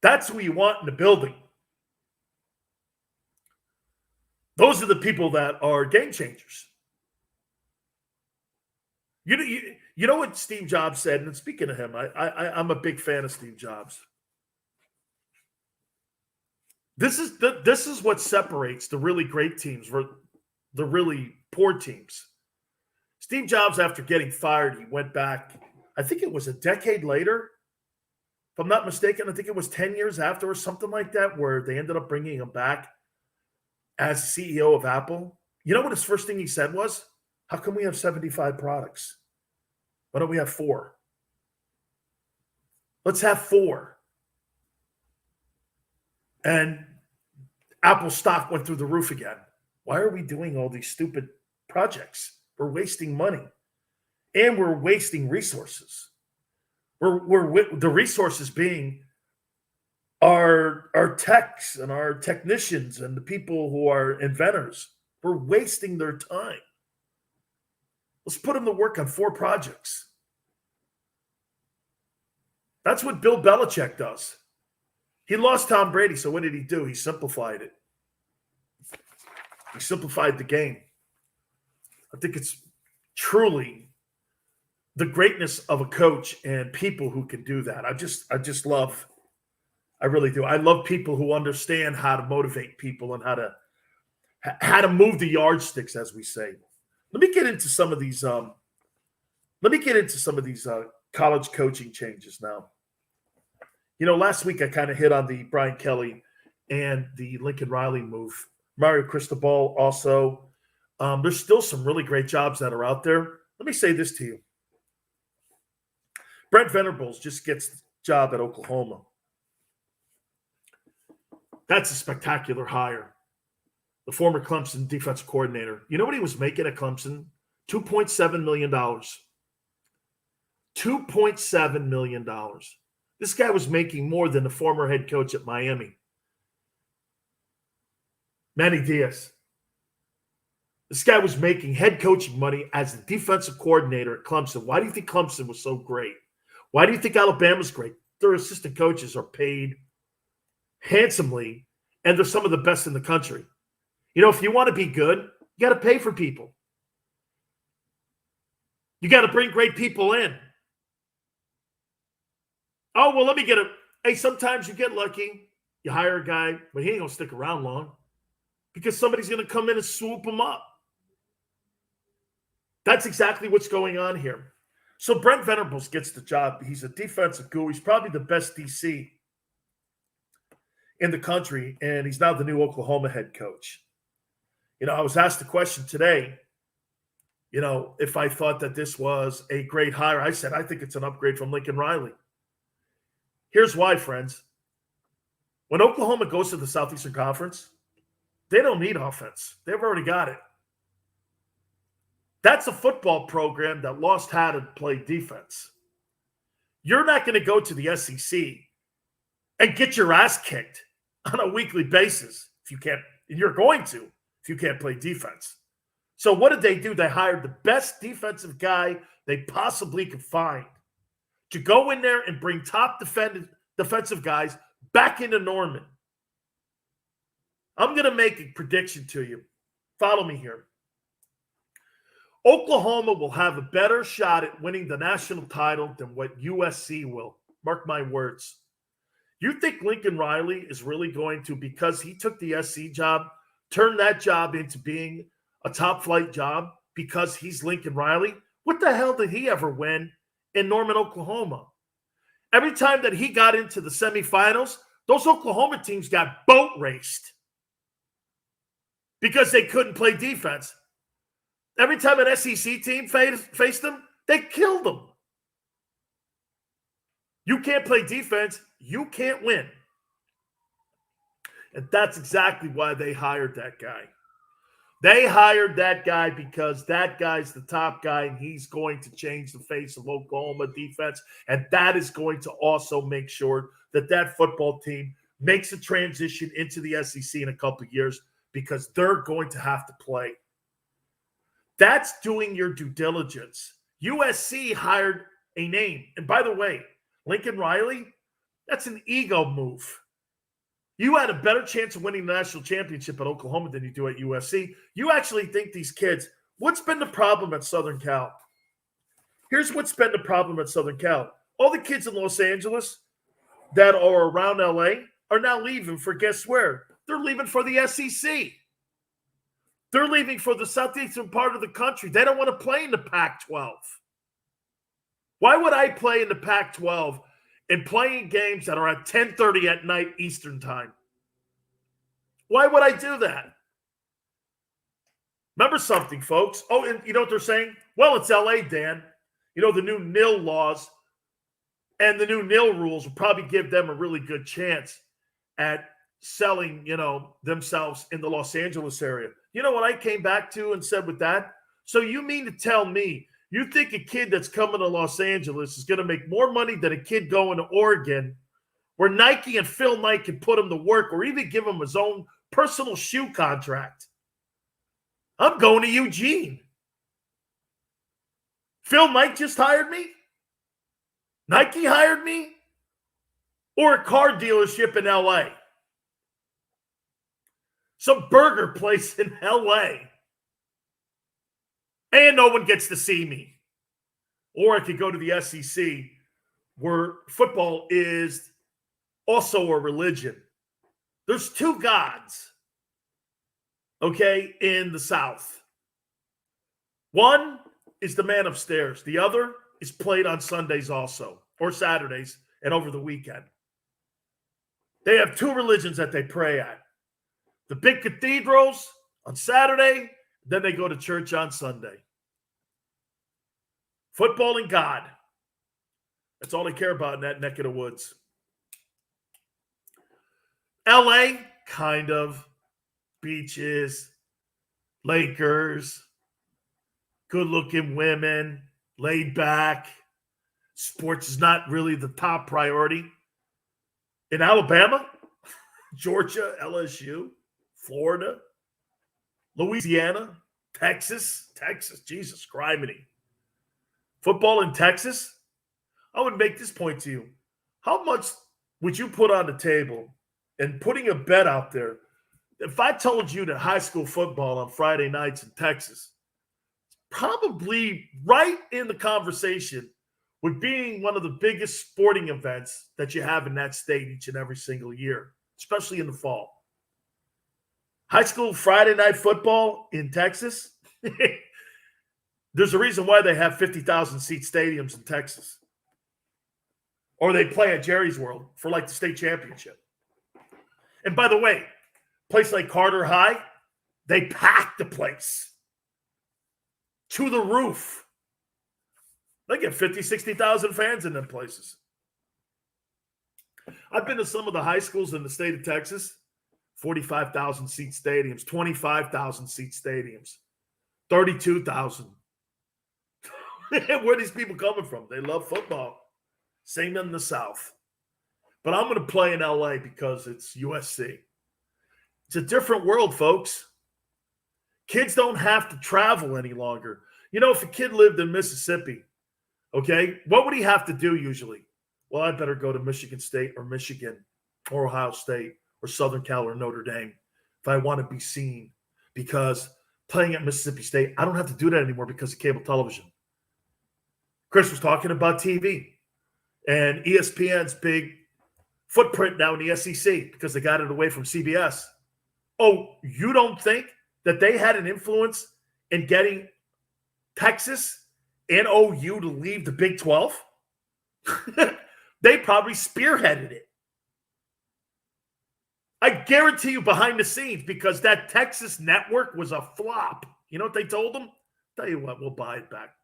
B: That's who you want in the building. Those are the people that are game changers. You know what Steve Jobs said? And speaking of him, I'm a big fan of Steve Jobs. This is what separates the really great teams from the really poor teams. Steve Jobs, after getting fired, he went back, I think it was a decade later. If I'm not mistaken, I think it was 10 years after or something like that, where they ended up bringing him back as CEO of Apple. You know what his first thing he said was? How come we have 75 products? Why don't we have 4? Let's have 4. And Apple stock went through the roof again. Why are we doing all these stupid projects? We're wasting money. And we're wasting resources. The resources being our techs and our technicians and the people who are inventors. We're wasting their time. Let's put them to work on 4 projects. That's what Bill Belichick does. He lost Tom Brady, so what did he do? He simplified it. He simplified the game. I think it's truly the greatness of a coach and people who can do that. I just love, I really do. I love people who understand how to motivate people and how to move the yardsticks, as we say. Let me get into some of these. College coaching changes now. Last week I kind of hit on the Brian Kelly and the Lincoln Riley move. Mario Cristobal also. There's still some really great jobs that are out there. Let me say this to you. Brent Venables just gets the job at Oklahoma. That's a spectacular hire. The former Clemson defensive coordinator. You know what he was making at Clemson? $2.7 million. $2.7 million. This guy was making more than the former head coach at Miami, Manny Diaz. This guy was making head coaching money as the defensive coordinator at Clemson. Why do you think Clemson was so great? Why do you think Alabama's great? Their assistant coaches are paid handsomely, and they're some of the best in the country. You know, if you want to be good, you got to pay for people. You got to bring great people in. Oh, well, let me get a. Hey, sometimes you get lucky. You hire a guy, but he ain't going to stick around long because somebody's going to come in and swoop him up. That's exactly what's going on here. So Brent Venables gets the job. He's a defensive guru. He's probably the best DC in the country, and he's now the new Oklahoma head coach. You know, I was asked the question today, you know, if I thought that this was a great hire. I said, I think it's an upgrade from Lincoln Riley. Here's why, friends. When Oklahoma goes to the Southeastern Conference, they don't need offense. They've already got it. That's a football program that lost how to play defense. You're not going to go to the SEC and get your ass kicked on a weekly basis if you can't, and you're going to, if you can't play defense. So what did they do? They hired the best defensive guy they possibly could find to go in there and bring top defensive guys back into Norman. I'm going to make a prediction to you. Follow me here. Oklahoma will have a better shot at winning the national title than what USC will. Mark my words. You think Lincoln Riley is really going to, because he took the SC job, turn that job into being a top flight job because he's Lincoln Riley? What the hell did he ever win in Norman, Oklahoma? Every time that he got into the semifinals, those Oklahoma teams got boat raced because they couldn't play defense. Every time an SEC team faced them, they killed them. You can't play defense, you can't win. And that's exactly why they hired that guy. They hired that guy because that guy's the top guy, and he's going to change the face of Oklahoma defense. And that is going to also make sure that that football team makes a transition into the SEC in a couple of years because they're going to have to play. That's doing your due diligence. USC hired a name. And by the way, Lincoln Riley, that's an ego move. You had a better chance of winning the national championship at Oklahoma than you do at USC. You actually think these kids, what's been the problem at Southern Cal? Here's what's been the problem at Southern Cal. All the kids in Los Angeles that are around LA are now leaving for guess where? They're leaving for the SEC. They're leaving for the southeastern part of the country. They don't want to play in the Pac-12. Why would I play in the Pac-12 and playing games that are at 10:30 at night Eastern time? Why would I do that? Remember something, folks. Oh, and you know what they're saying? Well, it's LA, Dan. You know, the new NIL laws and the new NIL rules will probably give them a really good chance at selling, you know, themselves in the Los Angeles area. You know what I came back to and said with that? So you mean to tell me you think a kid that's coming to Los Angeles is going to make more money than a kid going to Oregon where Nike and Phil Knight can put him to work or even give him his own personal shoe contract? I'm going to Eugene. Phil Knight just hired me? Nike hired me? Or a car dealership in LA? Some burger place in LA. And no one gets to see me. Or I could go to the SEC where football is also a religion. There's two gods, okay, in the South. One is the man upstairs. The other is played on Sundays also, or Saturdays and over the weekend. They have two religions that they pray at. The big cathedrals on Saturday, then they go to church on Sunday. Football and God. That's all they care about in that neck of the woods. LA, kind of. Beaches, Lakers, good-looking women, laid back. Sports is not really the top priority. In Alabama, Georgia, LSU, Florida, Louisiana, Texas, Jesus, criminy. Football in Texas? I would make this point to you. How much would you put on the table and putting a bet out there. If I told you that high school football on Friday nights in Texas, probably right in the conversation with being one of the biggest sporting events that you have in that state each and every single year, especially in the fall. High school Friday night football in Texas, there's a reason why they have 50,000 seat stadiums in Texas. Or they play at Jerry's World for like the state championship. And by the way, place like Carter High, they pack the place to the roof. They get 50, 60,000 fans in them places. I've been to some of the high schools in the state of Texas, 45,000 seat stadiums, 25,000 seat stadiums, 32,000. Where are these people coming from? They love football. Same in the South. But I'm going to play in LA because it's USC. It's a different world, folks. Kids don't have to travel any longer. You know, if a kid lived in Mississippi, okay, what would he have to do usually? Well, I better go to Michigan State or Michigan or Ohio State or Southern Cal or Notre Dame if I want to be seen, because playing at Mississippi State, I don't have to do that anymore because of cable television. Chris was talking about TV and ESPN's big footprint now in the SEC because they got it away from CBS. Oh, you don't think that they had an influence in getting Texas and OU to leave the Big 12? They probably spearheaded it. I guarantee you behind the scenes, because that Texas network was a flop. You know what they told them? Tell you what, we'll buy it back.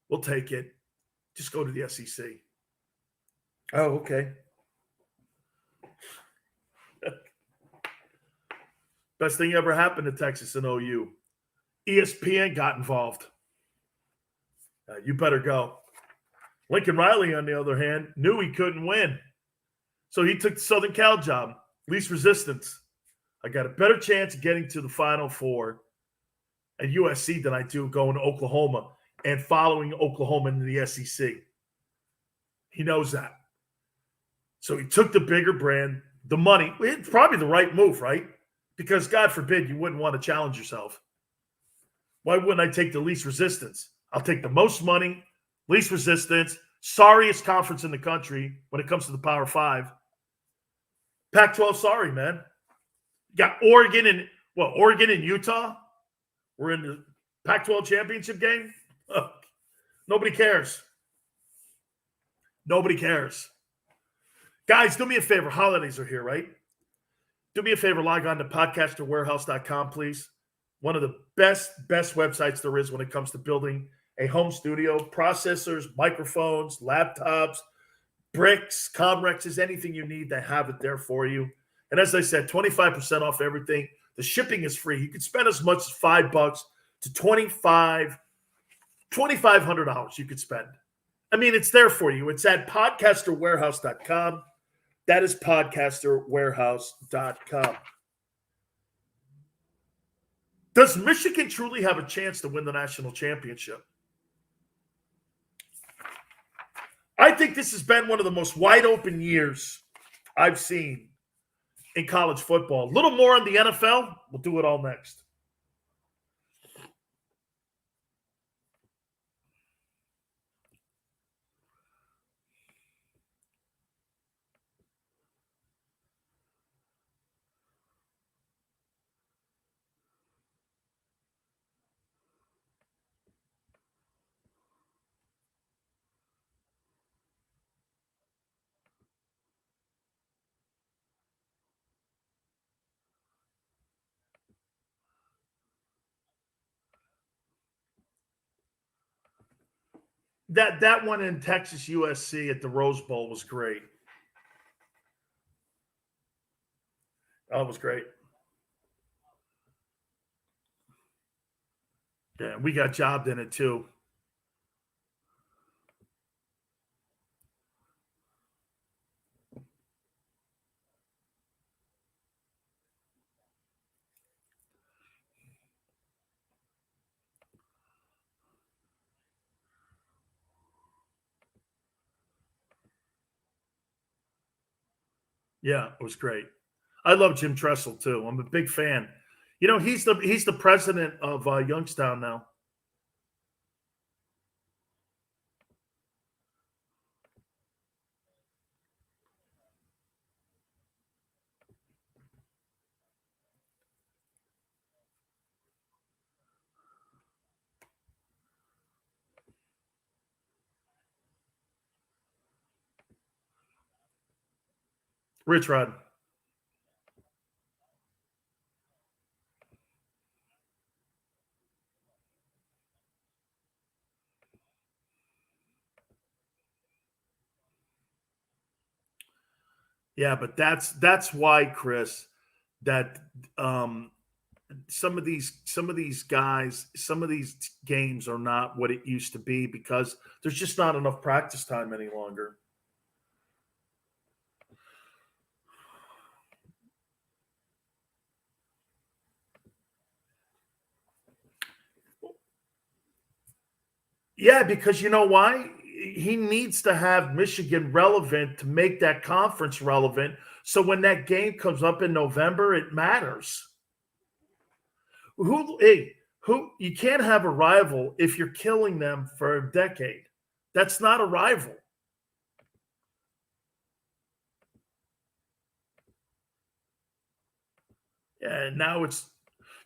B: We'll take it. Just go to the SEC. Oh, okay. Best thing ever happened to Texas and OU. ESPN got involved. You better go. Lincoln Riley, on the other hand, knew he couldn't win. So he took the Southern Cal job, least resistance. I got a better chance of getting to the Final Four at USC than I do going to Oklahoma and following Oklahoma into the SEC. He knows that. So he took the bigger brand, the money. It's probably the right move, right? Because God forbid you wouldn't want to challenge yourself. Why wouldn't I take the least resistance? I'll take the most money, least resistance, sorriest conference in the country when it comes to the Power Five. Pac-12, sorry, man. You got Oregon and Utah. We're in the Pac-12 championship game. Oh, nobody cares. Nobody cares. Guys, do me a favor. Holidays are here, right? Do me a favor. Log on to podcasterwarehouse.com, please. One of the best websites there is when it comes to building a home studio. Processors, microphones, laptops, bricks, Comrexes, anything you need, they have it there for you. And as I said, 25% off everything. The shipping is free. You can spend as much as $5 to $2,500 you could spend. I mean, it's there for you. It's at podcasterwarehouse.com. That is podcasterwarehouse.com. Does Michigan truly have a chance to win the national championship? I think this has been one of the most wide open years I've seen in college football. A little more on the NFL. We'll do it all next. That one in Texas USC at the Rose Bowl was great. That was great. Yeah, we got jobbed in it too. Yeah, it was great. I love Jim Tressel too. I'm a big fan. You know, he's the president of Youngstown now. Rich Rod. Yeah, but that's why, Chris, that some of these guys, some of these games are not what it used to be because there's just not enough practice time any longer. Yeah, because you know why? He needs to have Michigan relevant to make that conference relevant. So when that game comes up in November, it matters. Who you can't have a rival if you're killing them for a decade. That's not a rival. And now it's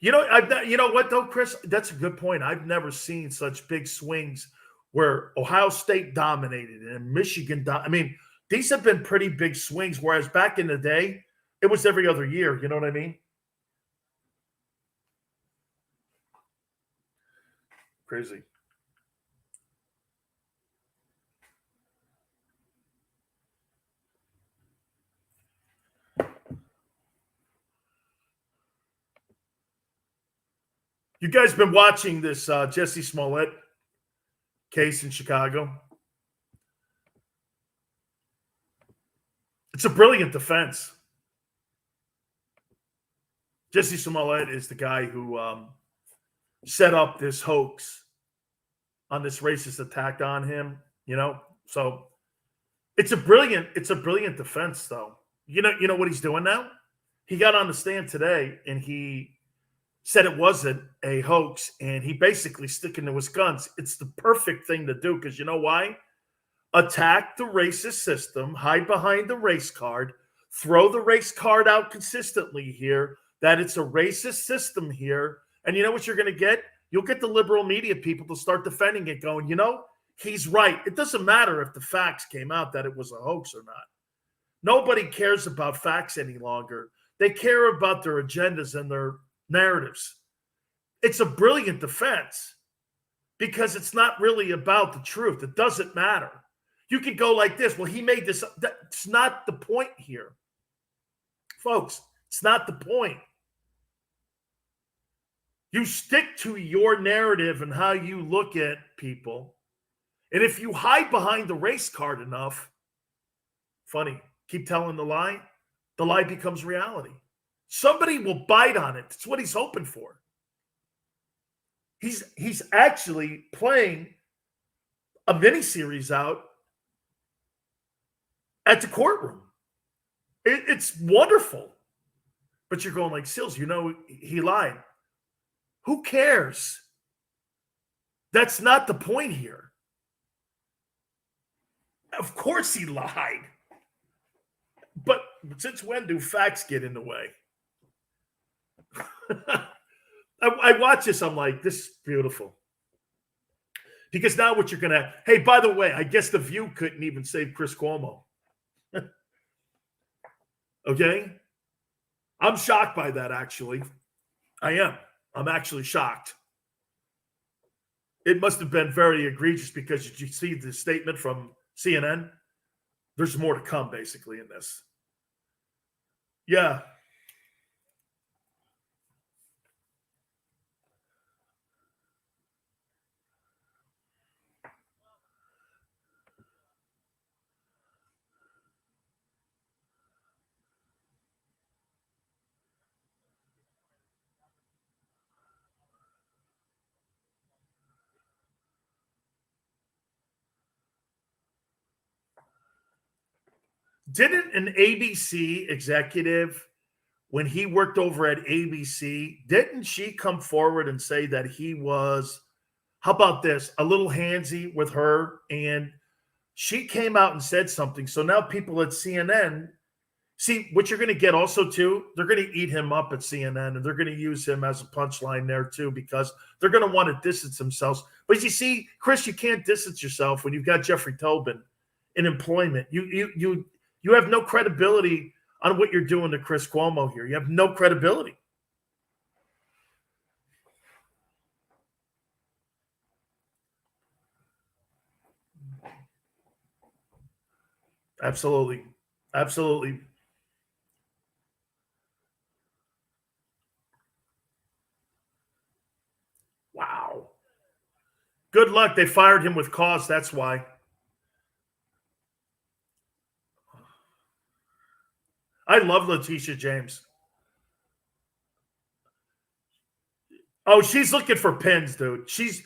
B: you know what though, Chris? That's a good point. I've never seen such big swings where Ohio State dominated and Michigan. I mean, these have been pretty big swings. Whereas back in the day, it was every other year. You know what I mean? Crazy. You guys been watching this Jesse Smollett case in Chicago? It's a brilliant defense. Jesse Smollett is the guy who set up this hoax on this racist attack on him. You know, so it's a brilliant defense, though. You know what he's doing now? He got on the stand today and he said it wasn't a hoax, and he basically sticking to his guns. It's the perfect thing to do because you know why? Attack the racist system, hide behind the race card, throw the race card out consistently here. That it's a racist system here, and you know what you're going to get? You'll get the liberal media people to start defending it, going, you know, he's right. It doesn't matter if the facts came out that it was a hoax or not. Nobody cares about facts any longer. They care about their agendas and their narratives. It's a brilliant defense because it's not really about the truth. It doesn't matter. You could go like this. Well, he made this. That's not the point here. Folks, it's not the point. You stick to your narrative and how you look at people. And if you hide behind the race card enough, funny, keep telling the lie becomes reality. Somebody will bite on it. That's what he's hoping for. He's actually playing a miniseries out at the courtroom. It's wonderful. But you're going like, Sills, you know, he lied. Who cares? That's not the point here. Of course he lied. But since when do facts get in the way? I watch this, I'm like, this is beautiful. Because now what you're going to, hey, by the way, I guess The View couldn't even save Chris Cuomo. Okay? I'm shocked by that, actually. I am. I'm actually shocked. It must have been very egregious because did you see the statement from CNN? There's more to come, basically, in this. Yeah. Didn't an ABC executive when he worked over at ABC, didn't she come forward and say that he was, how about this, a little handsy with her? And she came out and said something. So now people at CNN, see what you're going to get also too, they're going to eat him up at CNN and they're going to use him as a punchline there too, because they're going to want to distance themselves. But you see, Chris, you can't distance yourself when you've got Jeffrey Tobin in employment. You have no credibility on what you're doing to Chris Cuomo here. You have no credibility. Absolutely. Absolutely. Wow. Good luck. They fired him with cause. That's why. I love Letitia James. Oh, she's looking for pins, dude. She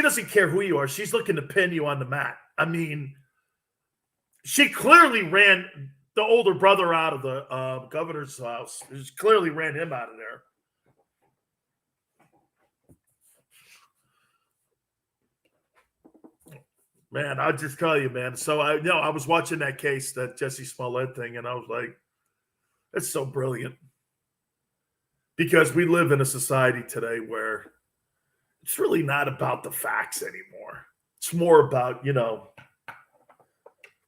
B: doesn't care who you are. She's looking to pin you on the mat. I mean, she clearly ran the older brother out of the governor's house. She clearly ran him out of there. Man, I'll just tell you, man. So I was watching that case, that Jesse Smollett thing, and I was like, it's so brilliant. Because we live in a society today where it's really not about the facts anymore. It's more about,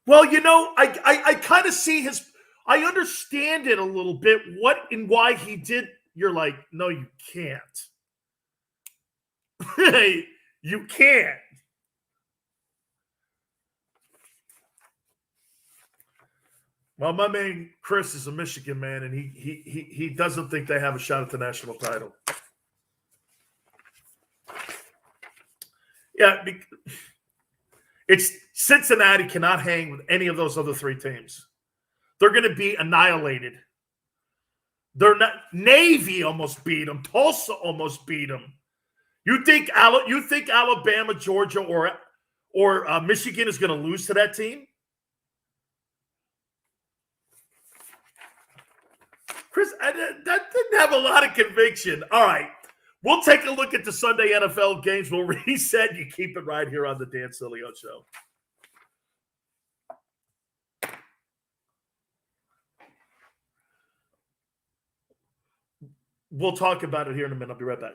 B: well, I kind of see I understand it a little bit, what and why he did. You're like, no, you can't. You can't. Well, my man Chris is a Michigan man, and he doesn't think they have a shot at the national title. Yeah, it's Cincinnati cannot hang with any of those other three teams. They're going to be annihilated. They're not. Navy almost beat them. Tulsa almost beat them. You think Alabama, Georgia, or Michigan is going to lose to that team? Chris, that didn't have a lot of conviction. All right. We'll take a look at the Sunday NFL games. We'll reset. You keep it right here on the Dan Sileo Show. We'll talk about it here in a minute. I'll be right back.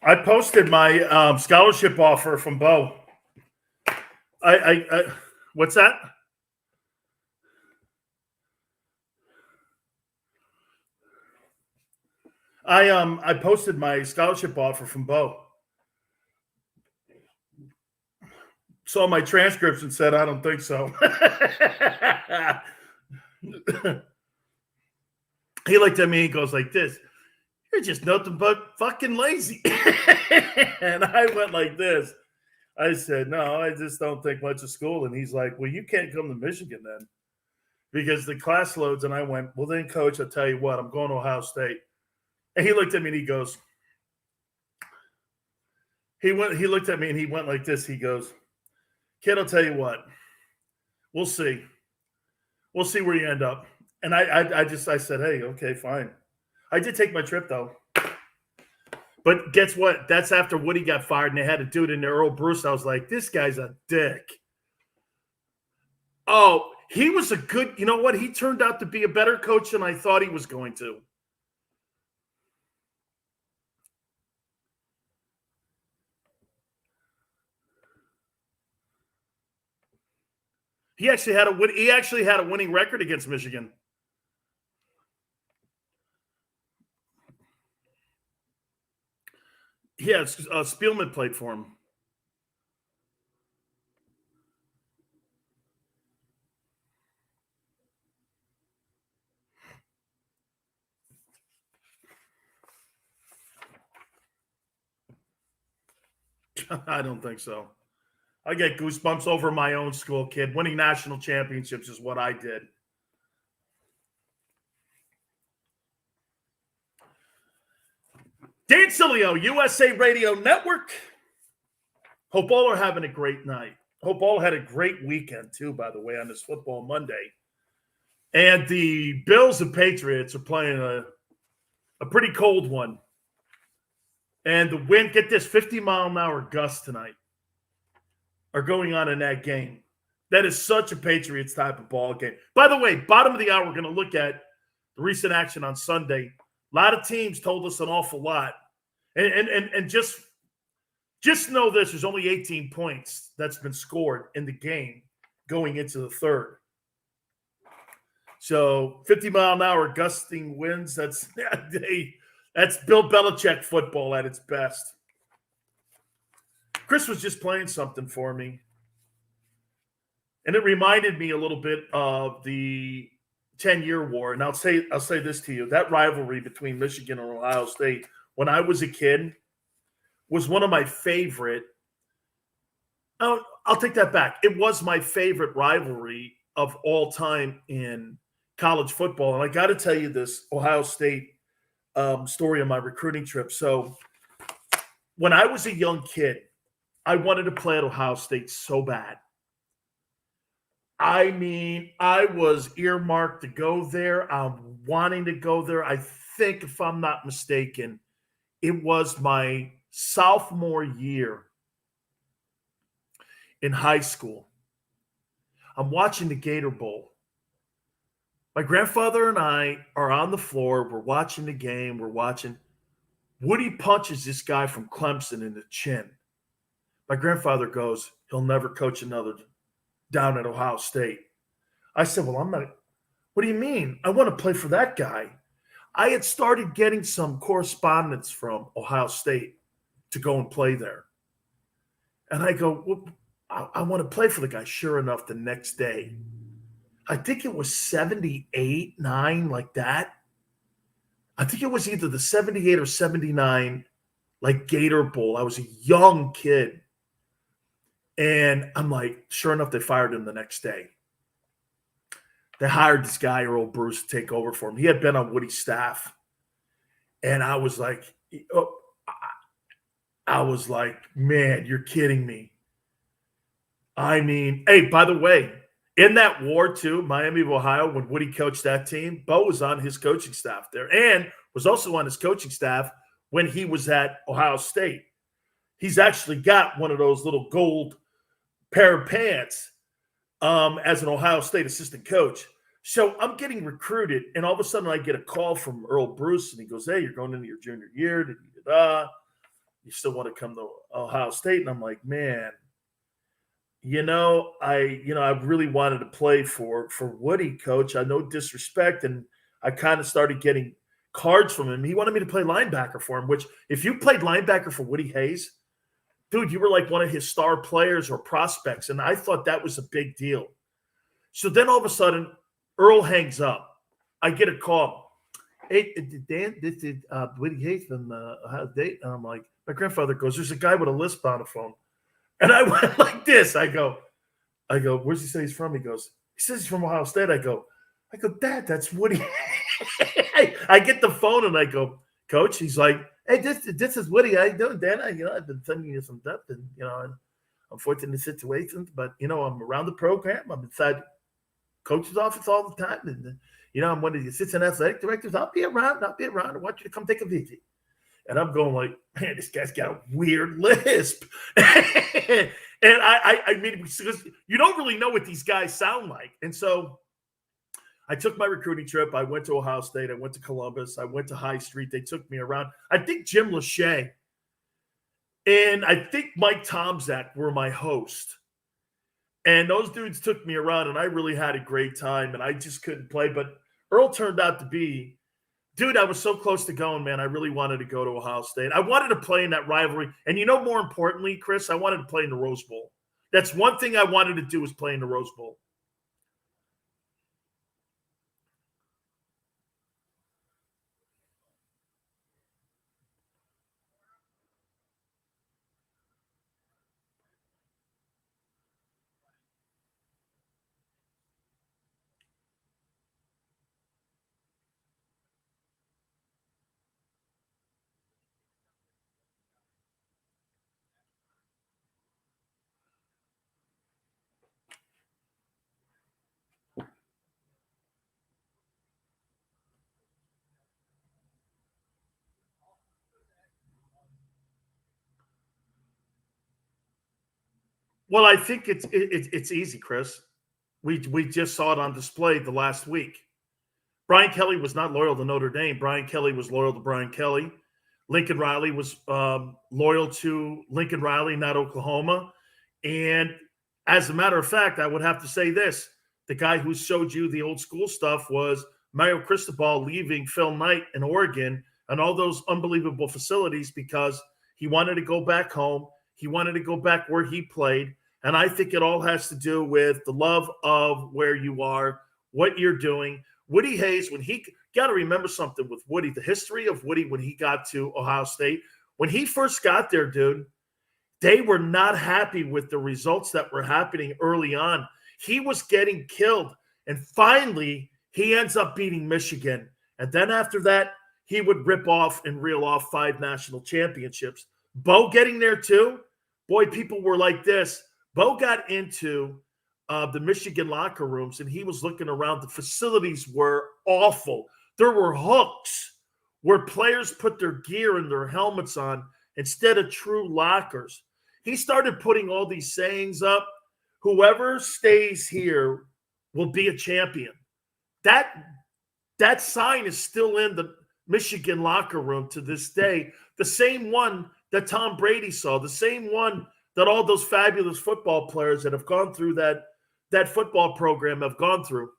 B: I posted my scholarship offer from Bo. I what's that? I posted my scholarship offer from Bo. Saw my transcripts and said, I don't think so. He looked at me, he goes like this, you're just nothing but fucking lazy. And I went like this. I said, no, I just don't think much of school. And he's like, well, you can't come to Michigan then because the class loads. And I went, well, then, coach, I'll tell you what, I'm going to Ohio State. And he looked at me and he goes, he looked at me and he went like this. He goes, kid, I'll tell you what, we'll see. We'll see where you end up. And I said, hey, okay, fine. I did take my trip though. But guess what? That's after Woody got fired and they had to do it in Earl Bruce. I was like, this guy's a dick. Oh, he was a good, you know what? He turned out to be a better coach than I thought he was going to. He actually had a winning record against Michigan. Yeah, Spielman played for him. I don't think so. I get goosebumps over my own school, kid. Winning national championships is what I did. Dan Sileo, USA Radio Network. Hope all are having a great night. Hope all had a great weekend, too, by the way, on this Football Monday. And the Bills and Patriots are playing a pretty cold one. And the wind, get this, 50-mile-an-hour gusts tonight are going on in that game. That is such a Patriots type of ball game. By the way, bottom of the hour, we're going to look at the recent action on Sunday. A lot of teams told us an awful lot. And just know this, there's only 18 points that's been scored in the game going into the third. So 50-mile-an-hour gusting winds, that's Bill Belichick football at its best. Chris was just playing something for me. And it reminded me a little bit of the 10-year war. And I'll say this to you. That rivalry between Michigan and Ohio State when I was a kid was one of my favorite. I'll take that back. It was my favorite rivalry of all time in college football. And I got to tell you this Ohio State story on my recruiting trip. So when I was a young kid, I wanted to play at Ohio State so bad. I mean, I was earmarked to go there. I'm wanting to go there. I think, if I'm not mistaken, it was my sophomore year in high school. I'm watching the Gator Bowl. My grandfather and I are on the floor. We're watching the game. We're watching. Woody punches this guy from Clemson in the chin. My grandfather goes, he'll never coach another down at Ohio State. I said, well, I'm not. What do you mean? I want to play for that guy. I had started getting some correspondence from Ohio State to go and play there. And I go, well, I want to play for the guy. Sure enough, the next day, I think it was 78, 9, like that. I think it was either the 78 or 79, like Gator Bowl. I was a young kid. And I'm like, sure enough, they fired him the next day. They hired this guy, Earl Bruce, to take over for him. He had been on Woody's staff. And I was like, man, you're kidding me. I mean, hey, by the way, in that war, too, Miami of Ohio, when Woody coached that team, Bo was on his coaching staff there and was also on his coaching staff when he was at Ohio State. He's actually got one of those little gold pair of pants as an Ohio State assistant coach. So I'm getting recruited, and all of a sudden I get a call from Earl Bruce, and he goes, hey, you're going into your junior year. you still want to come to Ohio State? And I'm like, man, I really wanted to play for Woody, coach. I no disrespect, and I kind of started getting cards from him. He wanted me to play linebacker for him, which if you played linebacker for Woody Hayes, dude, you were like one of his star players or prospects, and I thought that was a big deal. So then all of a sudden, Earl hangs up. I get a call. Hey, Dan, this is Woody Hayes from Ohio State. And I'm like, my grandfather goes, there's a guy with a lisp on the phone. And I went like this. I go, where's he say he's from? He goes, he says he's from Ohio State. I go, Dad, that's Woody. I get the phone and I go, Coach. He's like, hey, this is Woody. How you doing, Dan? I've been sending you some stuff, and unfortunate situations, but I'm around the program. I'm inside coach's office all the time, and I'm one of the assistant athletic directors. I'll be around. I want you to come take a visit. And I'm going like, man, this guy's got a weird lisp. And I mean, because you don't really know what these guys sound like. And so I took my recruiting trip. I went to Ohio State. I went to Columbus. I went to High Street. They took me around. I think Jim Lachey and I think Mike Tomczak were my host. And those dudes took me around, and I really had a great time, and I just couldn't play. But Earl turned out to be, dude, I was so close to going, man. I really wanted to go to Ohio State. I wanted to play in that rivalry. And more importantly, Chris, I wanted to play in the Rose Bowl. That's one thing I wanted to do was play in the Rose Bowl. Well, I think it's easy, Chris. We just saw it on display the last week. Brian Kelly was not loyal to Notre Dame. Brian Kelly was loyal to Brian Kelly. Lincoln Riley was loyal to Lincoln Riley, not Oklahoma. And as a matter of fact, I would have to say this. The guy who showed you the old school stuff was Mario Cristobal leaving Phil Knight in Oregon and all those unbelievable facilities because he wanted to go back home. He wanted to go back where he played. And I think it all has to do with the love of where you are, what you're doing. Woody Hayes, when he got to remember something with Woody, the history of Woody when he got to Ohio State. When he first got there, dude, they were not happy with the results that were happening early on. He was getting killed. And finally, he ends up beating Michigan. And then after that, he would rip off and reel off 5 national championships. Bo getting there too. Boy, people were like this. Bo got into the Michigan locker rooms, and he was looking around. The facilities were awful. There were hooks where players put their gear and their helmets on instead of true lockers. He started putting all these sayings up. Whoever stays here will be a champion. That sign is still in the Michigan locker room to this day. The same one that Tom Brady saw, the same one that all those fabulous football players that have gone through that football program have gone through.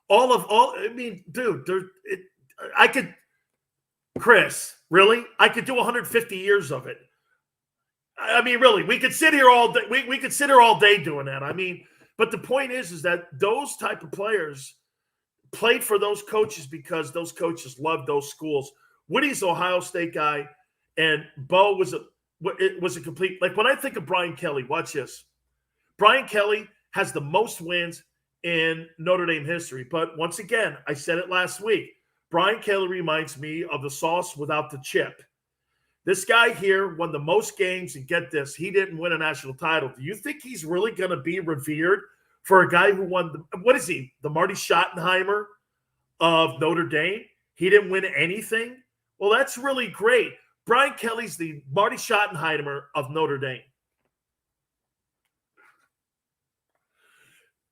B: I mean, dude, Chris, really? I could do 150 years of it. I mean, really, we could sit here all day. We could sit here all day doing that. I mean, but the point is that those type of players played for those coaches because those coaches loved those schools. Woody's an Ohio State guy, and Bo was a complete, like when I think of Brian Kelly, watch this. Brian Kelly has the most wins in Notre Dame history. But once again, I said it last week, Brian Kelly reminds me of the sauce without the chip. This guy here won the most games, and get this, he didn't win a national title. Do you think he's really going to be revered for a guy who won, what is he, the Marty Schottenheimer of Notre Dame? He didn't win anything? Well, that's really great. Brian Kelly's the Marty Schottenheimer of Notre Dame.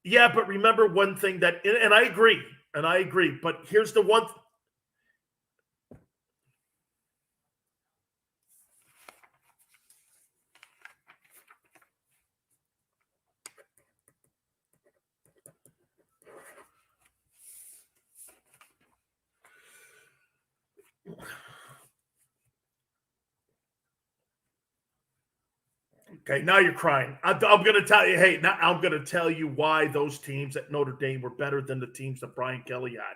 B: Yeah, but remember one thing and I agree, but here's the one. Okay, now you're crying. I'm going to tell you, hey, now I'm going to tell you why those teams at Notre Dame were better than the teams that Brian Kelly had.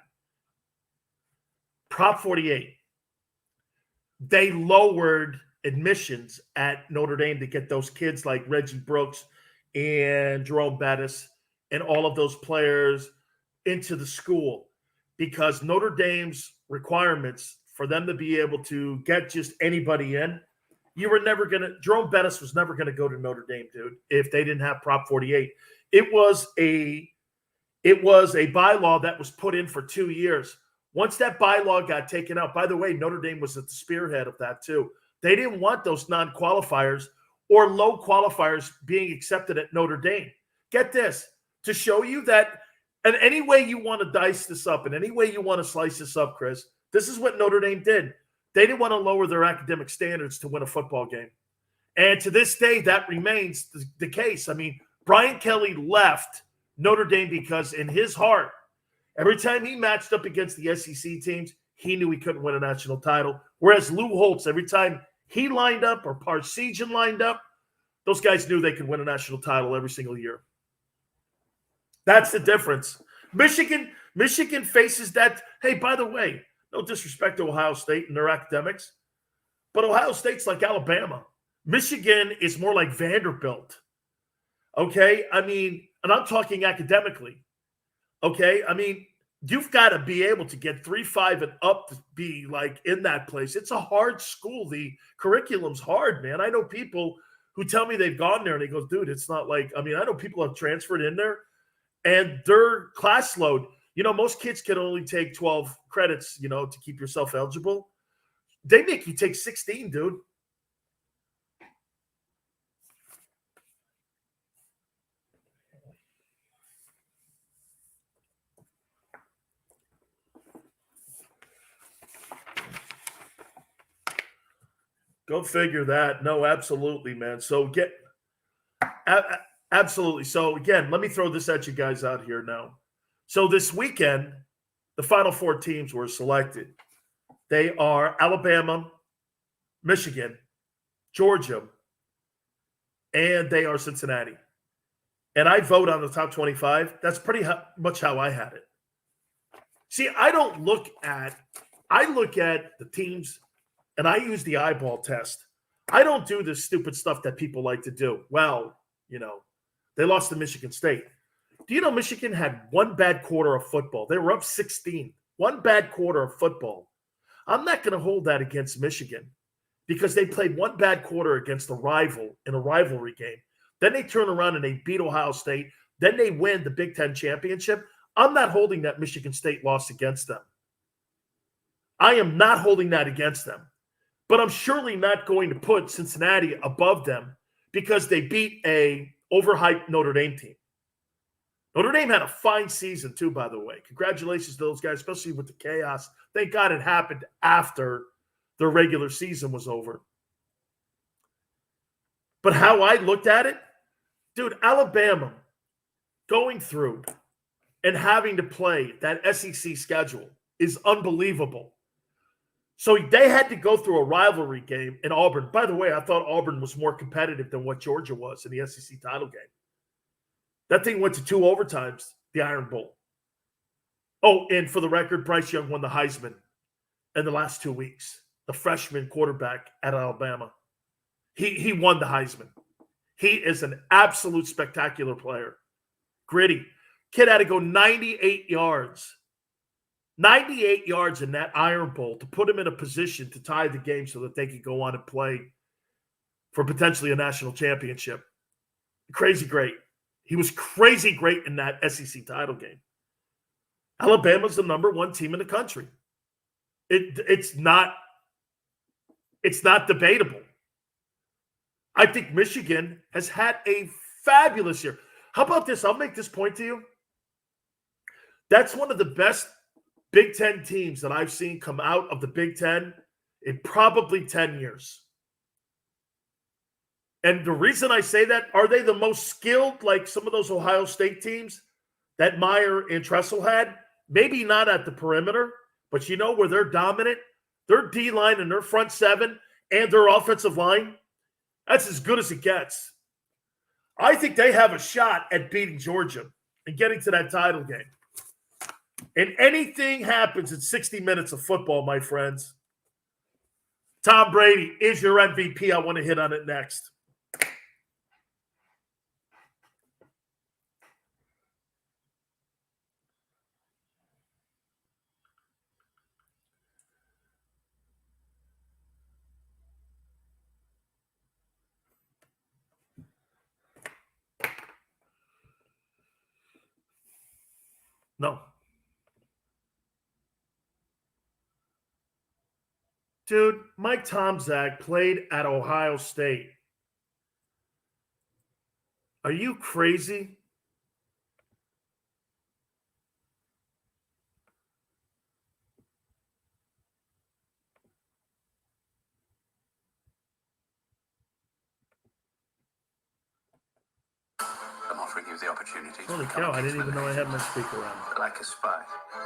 B: Prop 48. They lowered admissions at Notre Dame to get those kids like Reggie Brooks and Jerome Bettis and all of those players into the school, because Notre Dame's requirements for them to be able to get just anybody in, Jerome Bettis was never going to go to Notre Dame, dude, if they didn't have Prop 48. It was a bylaw that was put in for 2 years. Once that bylaw got taken out, by the way, Notre Dame was at the spearhead of that too. They didn't want those non-qualifiers or low qualifiers being accepted at Notre Dame. Get this, to show you that, and any way you want to dice this up, and any way you want to slice this up, Chris, this is what Notre Dame did. They didn't want to lower their academic standards to win a football game. And to this day, that remains the case. I mean, Brian Kelly left Notre Dame because in his heart, every time he matched up against the SEC teams, he knew he couldn't win a national title. Whereas Lou Holtz, every time he lined up or Parsegian lined up, those guys knew they could win a national title every single year. That's the difference. Michigan faces that. Hey, by the way, no disrespect to Ohio State and their academics, but Ohio State's like Alabama. Michigan is more like Vanderbilt. Okay? I mean, and I'm talking academically. Okay? I mean, you've got to be able to get 3.5 and up to be like in that place. It's a hard school. The curriculum's hard, man. I know people who tell me they've gone there and they go, dude, it's not like, I mean, I know people have transferred in there and their class load, you know, most kids can only take 12 credits, you know, to keep yourself eligible. They make you take 16, dude. Go figure that. No, absolutely, man. So absolutely. So again, let me throw this at you guys out here now. So this weekend, the Final Four teams were selected. They are Alabama, Michigan, Georgia, and they are Cincinnati. And I vote on the top 25. That's pretty much how I had it. See, I look at the teams and I use the eyeball test. I don't do this stupid stuff that people like to do. Well, you know, they lost to Michigan State. Do you know Michigan had one bad quarter of football? They were up 16. One bad quarter of football. I'm not going to hold that against Michigan because they played one bad quarter against a rival in a rivalry game. Then they turn around and they beat Ohio State. Then they win the Big Ten championship. I'm not holding that Michigan State loss against them. I am not holding that against them. But I'm surely not going to put Cincinnati above them because they beat a overhyped Notre Dame team. Notre Dame had a fine season too, by the way. Congratulations to those guys, especially with the chaos. Thank God it happened after their regular season was over. But how I looked at it, dude, Alabama going through and having to play that SEC schedule is unbelievable. So they had to go through a rivalry game in Auburn. By the way, I thought Auburn was more competitive than what Georgia was in the SEC title game. That thing went to 2 overtimes, the Iron Bowl. Oh, and for the record, Bryce Young won the Heisman in the last 2 weeks. The freshman quarterback at Alabama. He won the Heisman. He is an absolute spectacular player. Gritty. Kid had to go 98 yards. 98 yards in that Iron Bowl to put him in a position to tie the game so that they could go on and play for potentially a national championship. Crazy great. He was crazy great in that SEC title game. Alabama's the number 1 team in the country. It's not debatable. I think Michigan has had a fabulous year. How about this? I'll make this point to you. That's one of the best Big Ten teams that I've seen come out of the Big Ten in probably 10 years. And the reason I say that, are they the most skilled, like some of those Ohio State teams that Meyer and Tressel had? Maybe not at the perimeter, but you know where they're dominant? Their D-line and their front 7 and their offensive line, that's as good as it gets. I think they have a shot at beating Georgia and getting to that title game. And anything happens in 60 minutes of football, my friends. Tom Brady is your MVP. I want to hit on it next. No. Dude, Mike Tomczak played at Ohio State. Are you crazy?
C: I'm offering you the opportunity.
B: Holy cow, I didn't even know I had my speaker on.
C: Like a spy.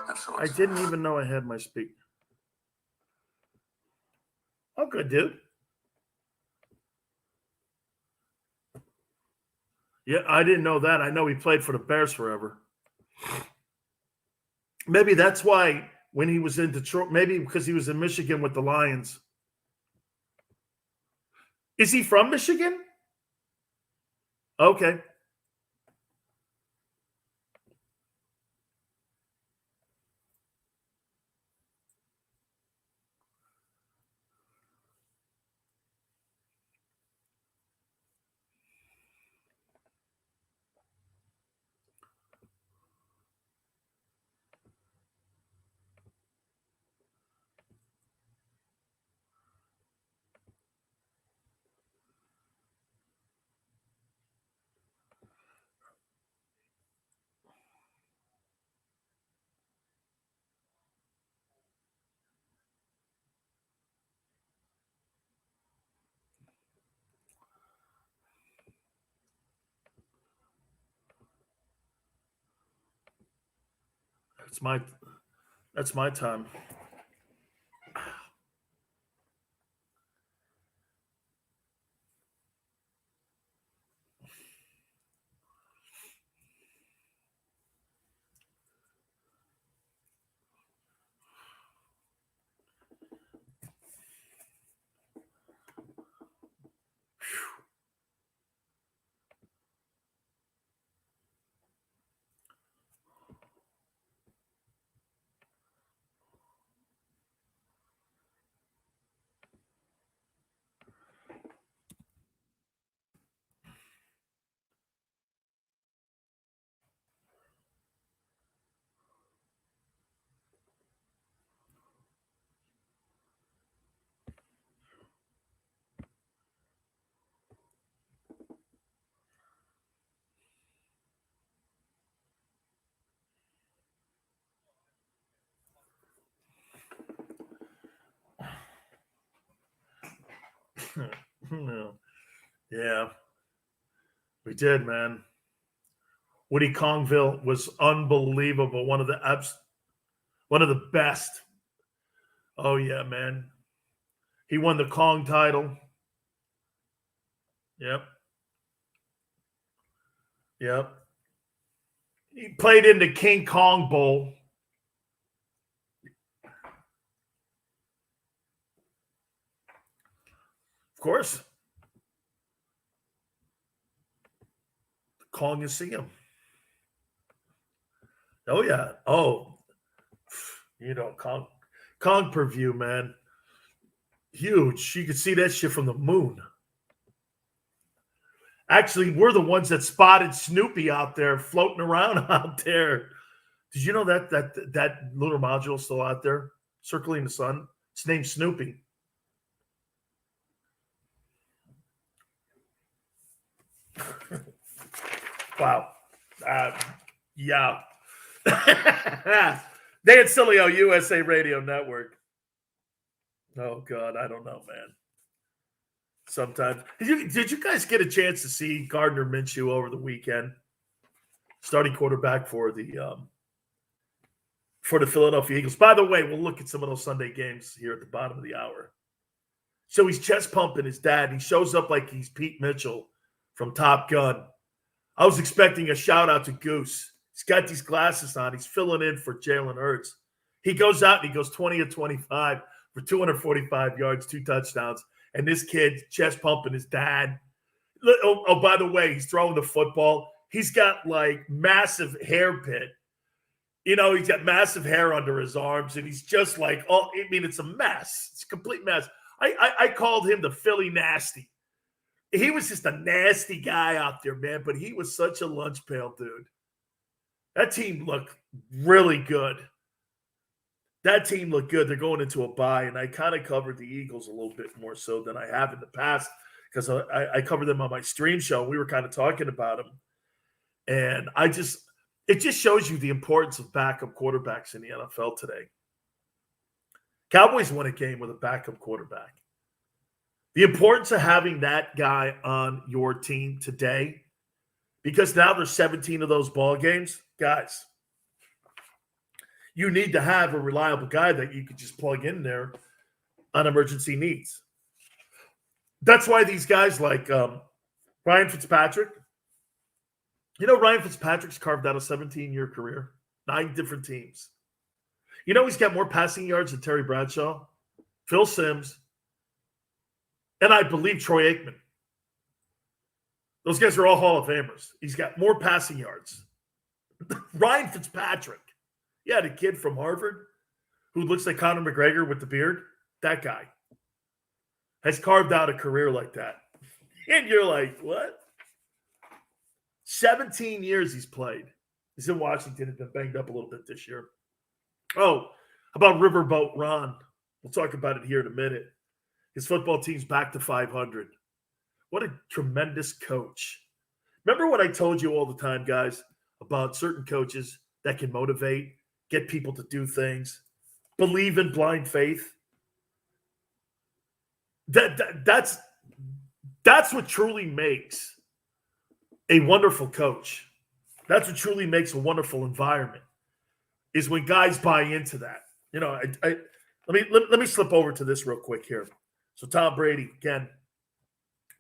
C: Of sorts.
B: I didn't even know I had my speaker. Oh, good, dude. Yeah, I didn't know that. I know he played for the Bears forever. Maybe that's why when he was in Detroit, maybe because he was in Michigan with the Lions. Is he from Michigan? Okay. That's my time. Yeah, we did, man. Woody Kongville was unbelievable. One of the best. Oh yeah, man. He won the Kong title. Yep. Yep. He played in the King Kong Bowl. Of course. Kong and see him. Oh yeah. Oh, Kong per view, man. Huge. You could see that shit from the moon. Actually, we're the ones that spotted Snoopy out there floating around out there. Did you know that lunar module is still out there circling the sun? It's named Snoopy. Wow. Yeah. Dan Sileo, USA Radio Network. Oh, God. I don't know, man. Sometimes. Did you guys get a chance to see Gardner Minshew over the weekend? Starting quarterback for the Philadelphia Eagles. By the way, we'll look at some of those Sunday games here at the bottom of the hour. So he's chest pumping his dad. He shows up like he's Pete Mitchell from Top Gun. I was expecting a shout out to Goose. He's got these glasses on. He's filling in for Jalen Hurts. He goes out and he goes 20 of 25 for 245 yards, 2 touchdowns. And this kid chest pumping his dad. Oh, by the way, he's throwing the football. He's got like massive hair pit. You know, he's got massive hair under his arms, and he's just like, it's a mess. It's a complete mess. I called him the Philly Nasty. He was just a nasty guy out there, man, but he was such a lunch pail, dude. That team looked really good. That team looked good. They're going into a bye, and I kind of covered the Eagles a little bit more so than I have in the past because I covered them on my stream show. And we were kind of talking about them. And it just shows you the importance of backup quarterbacks in the NFL today. Cowboys won a game with a backup quarterback. The importance of having that guy on your team today, because now there's 17 of those ball games, guys. You need to have a reliable guy that you could just plug in there on emergency needs. That's why these guys like Ryan Fitzpatrick. You know, Ryan Fitzpatrick's carved out a 17-year career, 9 different teams. You know, he's got more passing yards than Terry Bradshaw, Phil Simms, and I believe Troy Aikman. Those guys are all Hall of Famers. He's got more passing yards. Ryan Fitzpatrick. Yeah, the kid from Harvard who looks like Conor McGregor with the beard. That guy has carved out a career like that. And you're like, what? 17 years he's played. He's in Washington. He's been banged up a little bit this year. Oh, how about Riverboat Ron? We'll talk about it here in a minute. His football team's back to 500. What a tremendous coach. Remember what I told you all the time, guys, about certain coaches that can motivate, get people to do things, believe in blind faith? That's what truly makes a wonderful coach. That's what truly makes a wonderful environment, is when guys buy into that. You know, let me slip over to this real quick here. So Tom Brady, again,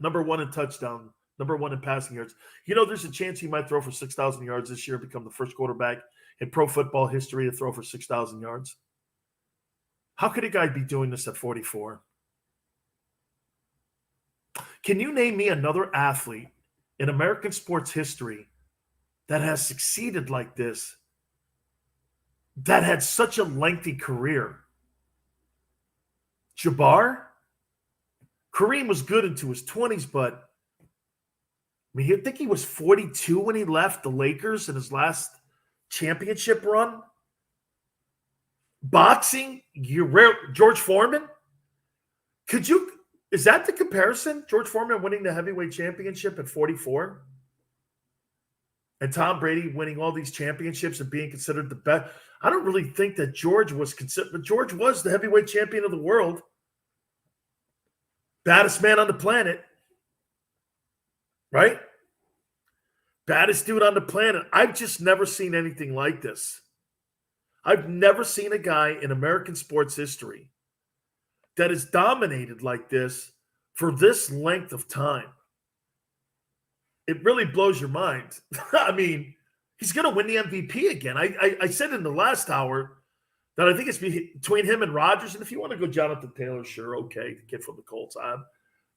B: number 1 in touchdown, number 1 in passing yards. You know, there's a chance he might throw for 6,000 yards this year, become the first quarterback in pro football history to throw for 6,000 yards. How could a guy be doing this at 44? Can you name me another athlete in American sports history that has succeeded like this, that had such a lengthy career? Jabbar? Kareem was good into his 20s, but I mean, I think he was 42 when he left the Lakers in his last championship run. Boxing, George Foreman. Is that the comparison? George Foreman winning the heavyweight championship at 44? And Tom Brady winning all these championships and being considered the best. I don't really think that George was considered, but George was the heavyweight champion of the world. Baddest man on the planet. Right? Baddest dude on the planet. I've just never seen anything like this. I've never seen a guy in American sports history that is dominated like this for this length of time. It really blows your mind. I mean, he's going to win the MVP again. I said in the last hour that I think it's between him and Rodgers. And if you want to go Jonathan Taylor, sure, okay, the kid from the Colts. I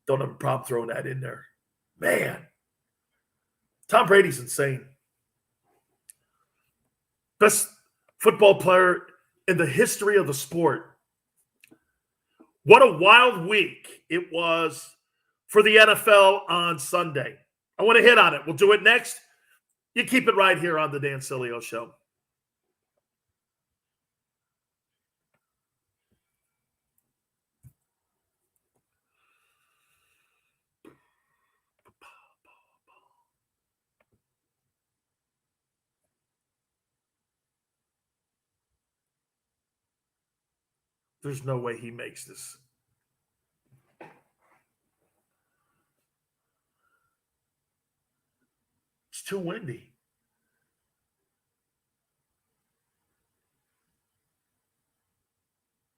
B: don't have a problem throwing that in there. Man, Tom Brady's insane. Best football player in the history of the sport. What a wild week it was for the NFL on Sunday. I want to hit on it. We'll do it next. You keep it right here on the Dan Sileo Show. There's no way he makes this. It's too windy.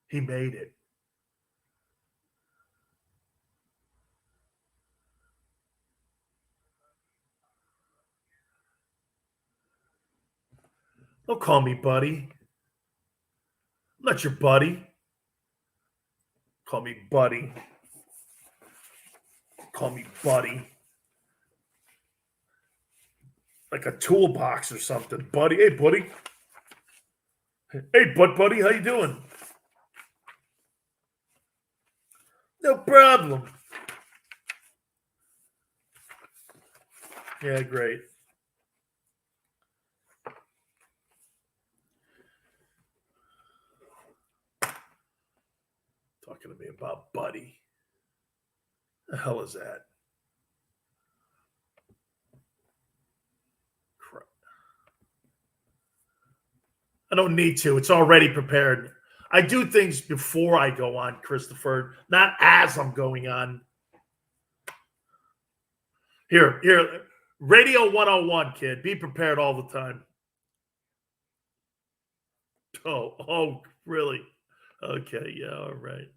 B: He made it. Don't call me buddy. I'm not your buddy. Call me buddy. Call me buddy. Like a toolbox or something. Buddy. Hey, buddy. Hey, buddy. How you doing? No problem. Yeah, great. Talking to me about buddy. The hell is that? Crap. I don't need to. It's already prepared. I do things before I go on, Christopher, not as I'm going on. Here. Radio 101, kid. Be prepared all the time. Oh, really? Okay, yeah, all right.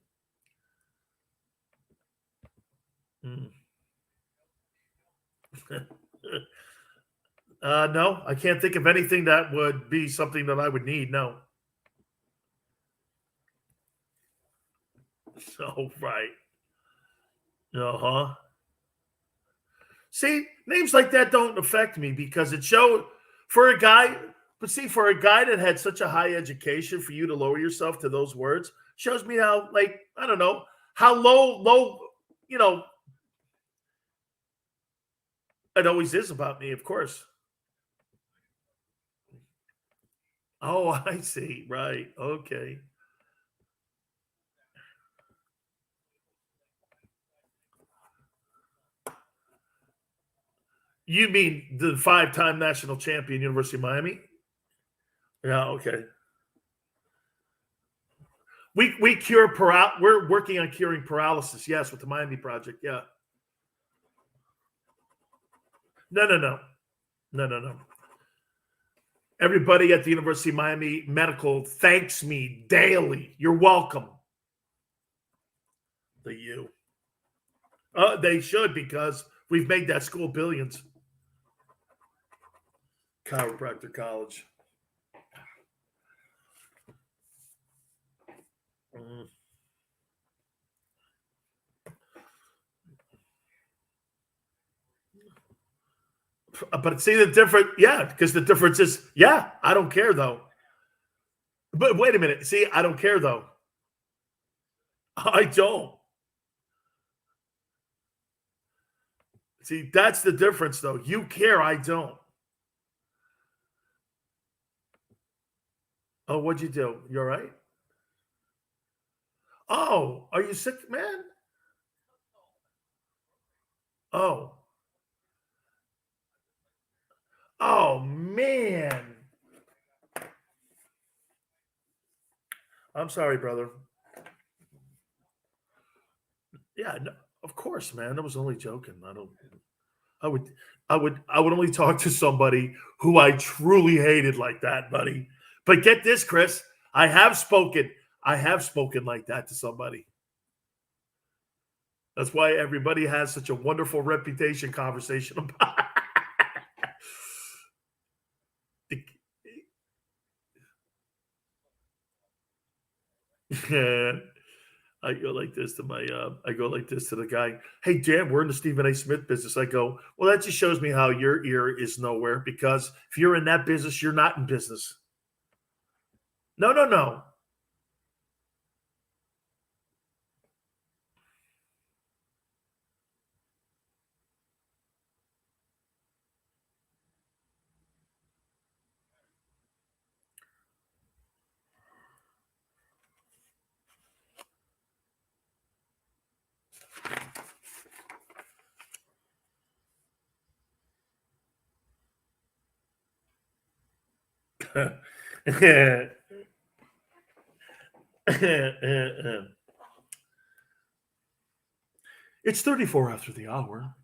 B: No, I can't think of anything that would be something that I would need. No. So, right. Uh-huh. See, names like that don't affect me because it showed for a guy, but see, for a guy that had such a high education, for you to lower yourself to those words shows me how, like, I don't know, how low, it always is about me, of course. Oh, I see. Right. Okay. You mean the 5-time national champion, University of Miami? Yeah, okay. We cure we're working on curing paralysis, yes, with the Miami Project. Yeah. No. Everybody at the University of Miami Medical thanks me daily. You're welcome. You. They should, because we've made that school billions. Chiropractor College. But see the difference, yeah, because the difference is, yeah, I don't care though. But wait a minute, see, I don't care though. I don't. See, that's the difference though. You care, I don't. Oh, what'd you do? You all right? Oh, are you sick, man? Oh. Oh, man. I'm sorry, brother. Yeah, no, of course, man. I was only joking. I would only talk to somebody who I truly hated like that, buddy. But get this, Chris. I have spoken like that to somebody. That's why everybody has such a wonderful reputation conversation about it. I go like this to the guy. Hey, Dan, we're in the Stephen A. Smith business. I go, well, that just shows me how your ear is nowhere, because if you're in that business, you're not in business. No. It's 34 after the hour.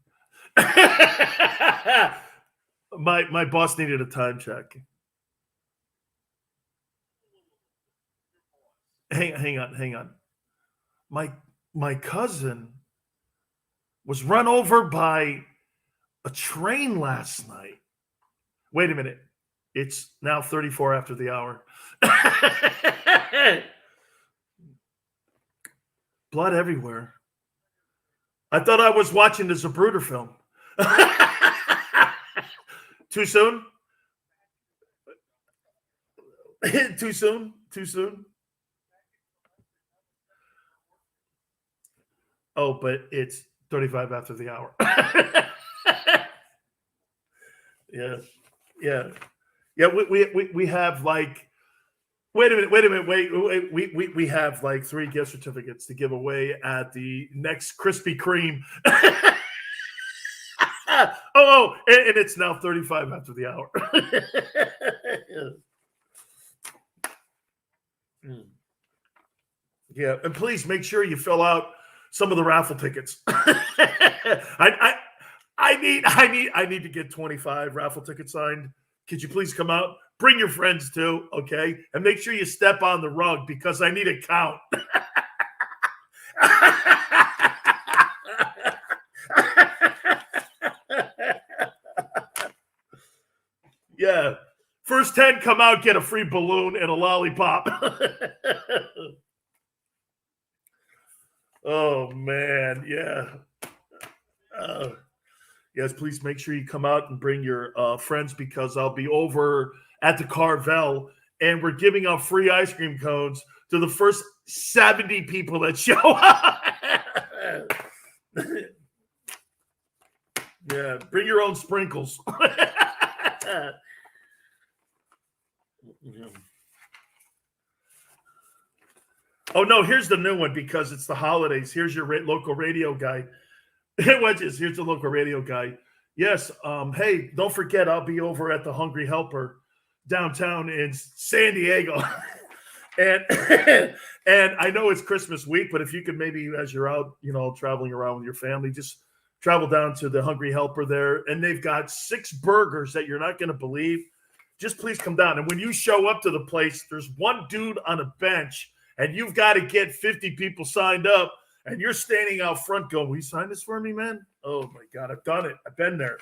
B: My boss needed a time check. Hang on. My cousin was run over by a train last night. Wait a minute. It's now 34 after the hour. Blood everywhere. I thought I was watching the Zapruder film. Too soon? Too soon? Too soon? Oh, but it's 35 after the hour. Yeah. Yeah. Yeah, we have like, wait a minute, we have like 3 gift certificates to give away at the next Krispy Kreme. And it's now 35 after the hour. Yeah, and please make sure you fill out some of the raffle tickets. I need to get 25 raffle tickets signed. Could you please come out? Bring your friends too, okay? And make sure you step on the rug because I need a count. Yeah. First 10 come out, get a free balloon and a lollipop. Oh, man. Yeah. Yes, please make sure you come out and bring your friends because I'll be over at the Carvel and we're giving out free ice cream cones to the first 70 people that show up. Yeah, bring your own sprinkles. Oh, no, here's the new one because it's the holidays. Here's your local radio guy. Wedges, here's the local radio guy. Yes, hey, don't forget, I'll be over at the Hungry Helper downtown in San Diego. and I know it's Christmas week, but if you could maybe, as you're out, traveling around with your family, just travel down to the Hungry Helper there. And they've got 6 burgers that you're not going to believe. Just please come down. And when you show up to the place, there's one dude on a bench, and you've got to get 50 people signed up. And you're standing out front going, will you sign this for me, man? Oh, my God, I've done it. I've been there.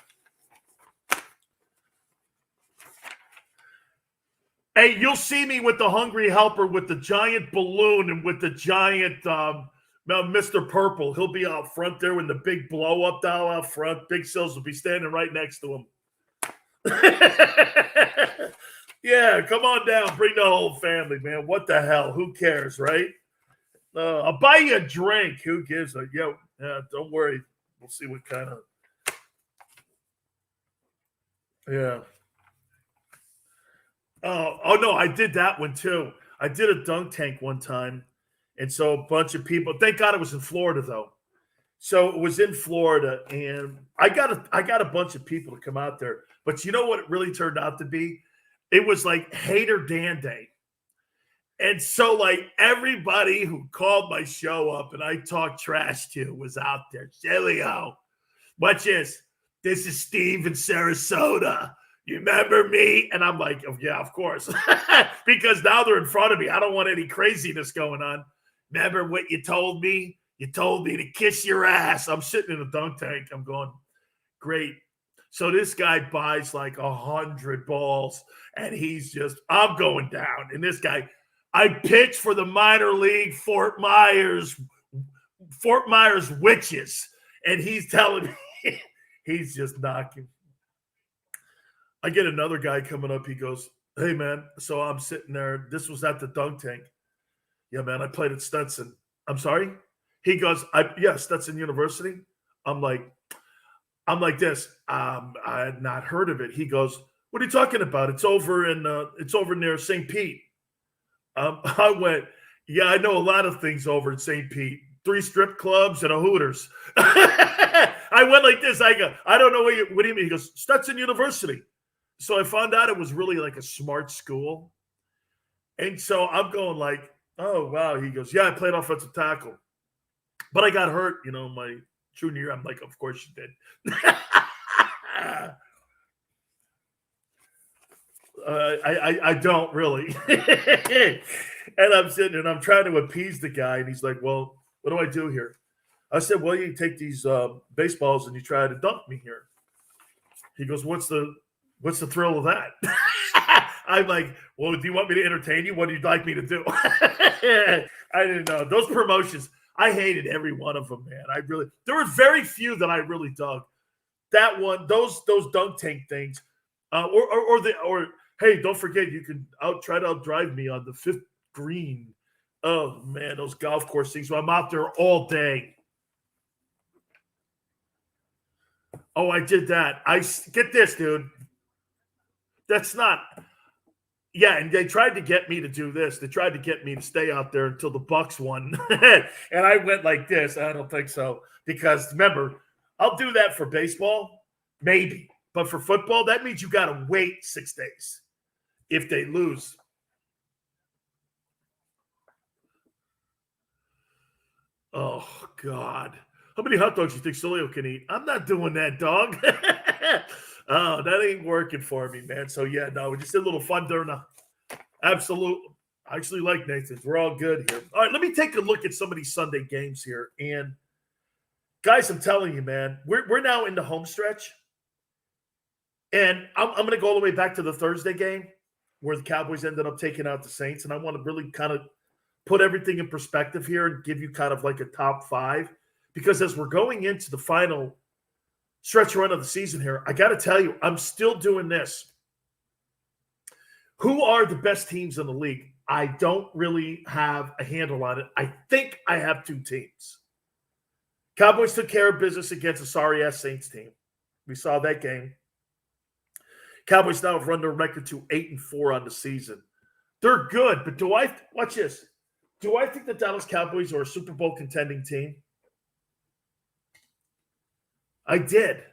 B: Hey, you'll see me with the Hungry Helper with the giant balloon and with the giant Mr. Purple. He'll be out front there with the big blow-up doll out front. Big Sills will be standing right next to him. Yeah, come on down. Bring the whole family, man. What the hell? Who cares, right? I'll buy you a drink. Who gives a don't worry. We'll see what kind of. Yeah. Oh no, I did that one too. I did a dunk tank one time, and so a bunch of people. Thank God it was in Florida though. So it was in Florida, and I got a bunch of people to come out there. But you know what it really turned out to be? It was like Hater Dan Day. And so, like, everybody who called my show up and I talked trash to was out there. Jelio, watch this. This is Steve in Sarasota. You remember me? And I'm like, oh, yeah, of course. Because now they're in front of me. I don't want any craziness going on. Remember what you told me? You told me to kiss your ass. I'm sitting in a dunk tank. I'm going, great. So this guy buys like 100 balls, and I'm going down. And this guy, I pitched for the minor league Fort Myers Witches, and he's telling me he's just knocking. I get another guy coming up. He goes, hey, man, so I'm sitting there. This was at the dunk tank. Yeah, man, I played at Stetson. I'm sorry? He goes, Stetson University. I'm like this. I had not heard of it. He goes, what are you talking about? It's over near St. Pete. I went, yeah, I know a lot of things over in St. Pete. 3 strip clubs and a Hooters. I went like this. I go, I don't know what do you mean? He goes, Stetson University. So I found out it was really like a smart school. And so I'm going like, oh, wow. He goes, yeah, I played offensive tackle. But I got hurt, my junior year. I'm like, of course you did. I don't really. And I'm sitting and I'm trying to appease the guy. And he's like, well, what do I do here? I said, well, you take these baseballs and you try to dunk me here. He goes, what's the thrill of that? I'm like, well, do you want me to entertain you? What do you like me to do? I didn't know. Those promotions, I hated every one of them, man. There were very few that I really dug. That one, those dunk tank things, or hey, don't forget you can try to outdrive me on the 5th green. Oh man, those golf course things. I'm out there all day. Oh, I did that. Get this, dude. That's not. Yeah, and they tried to get me to do this. They tried to get me to stay out there until the Bucks won, and I went like this. I don't think so because remember, I'll do that for baseball, maybe, but for football, that means you got to wait 6 days if they lose. Oh God, how many hot dogs do you think Solio can eat? I'm not doing that, dog. Oh, that ain't working for me, man. So yeah, no, we just did a little fun during the absolute. I actually like Nathan's. We're all good here. All right, let me take a look at some of these Sunday games here. And guys, I'm telling you, man, we're now in the home stretch. And I'm going to go all the way back to the Thursday game where the Cowboys ended up taking out the Saints. And I want to really kind of put everything in perspective here and give you kind of like a top 5. Because as we're going into the final stretch run of the season here, I got to tell you, I'm still doing this. Who are the best teams in the league? I don't really have a handle on it. I think I have 2 teams. Cowboys took care of business against a sorry-ass Saints team. We saw that game. Cowboys now have run their record to 8-4 on the season. They're good, but watch this. Do I think the Dallas Cowboys are a Super Bowl contending team? I did.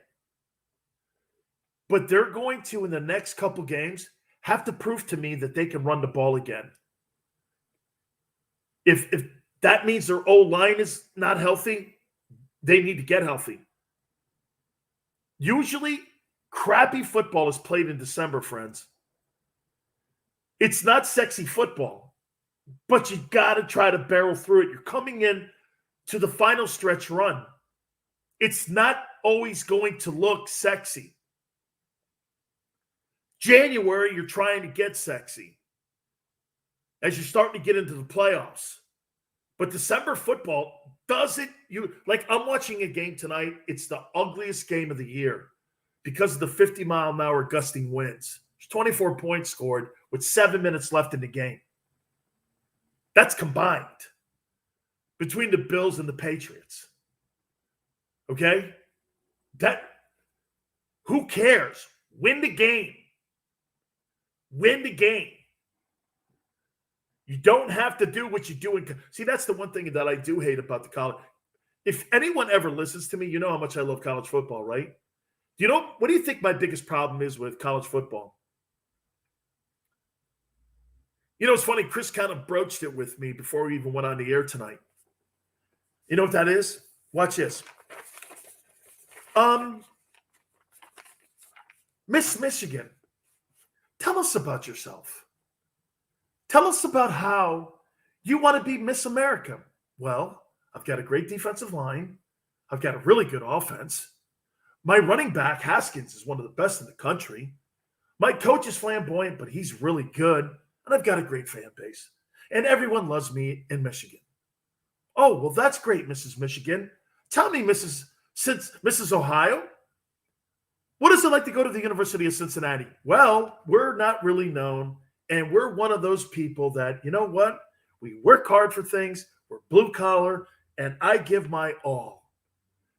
B: But they're going to, in the next couple games, have to prove to me that they can run the ball again. If that means their O-line is not healthy, they need to get healthy. Usually, crappy football is played in December, friends. It's not sexy football, but you got to try to barrel through it. You're coming in to the final stretch run. It's not always going to look sexy. January, you're trying to get sexy as you're starting to get into the playoffs. But December football doesn't, I'm watching a game tonight. It's the ugliest game of the year because of the 50-mile-an-hour gusting winds. There's 24 points scored with 7 minutes left in the game. That's combined between the Bills and the Patriots. Okay? Who cares? Win the game. Win the game. You don't have to do what you do. See, that's the one thing that I do hate about the college. If anyone ever listens to me, you know how much I love college football, right? What do you think my biggest problem is with college football? It's funny. Chris kind of broached it with me before we even went on the air tonight. You know what that is? Watch this. Miss Michigan, tell us about yourself. Tell us about how you want to be Miss America. Well, I've got a great defensive line. I've got a really good offense. My running back, Haskins, is one of the best in the country. My coach is flamboyant, but he's really good. And I've got a great fan base. And everyone loves me in Michigan. Oh, well, that's great, Mrs. Michigan. Tell me, Mrs. Ohio, what is it like to go to the University of Cincinnati? Well, we're not really known. And we're one of those people that, you know what? We work hard for things. We're blue collar. And I give my all.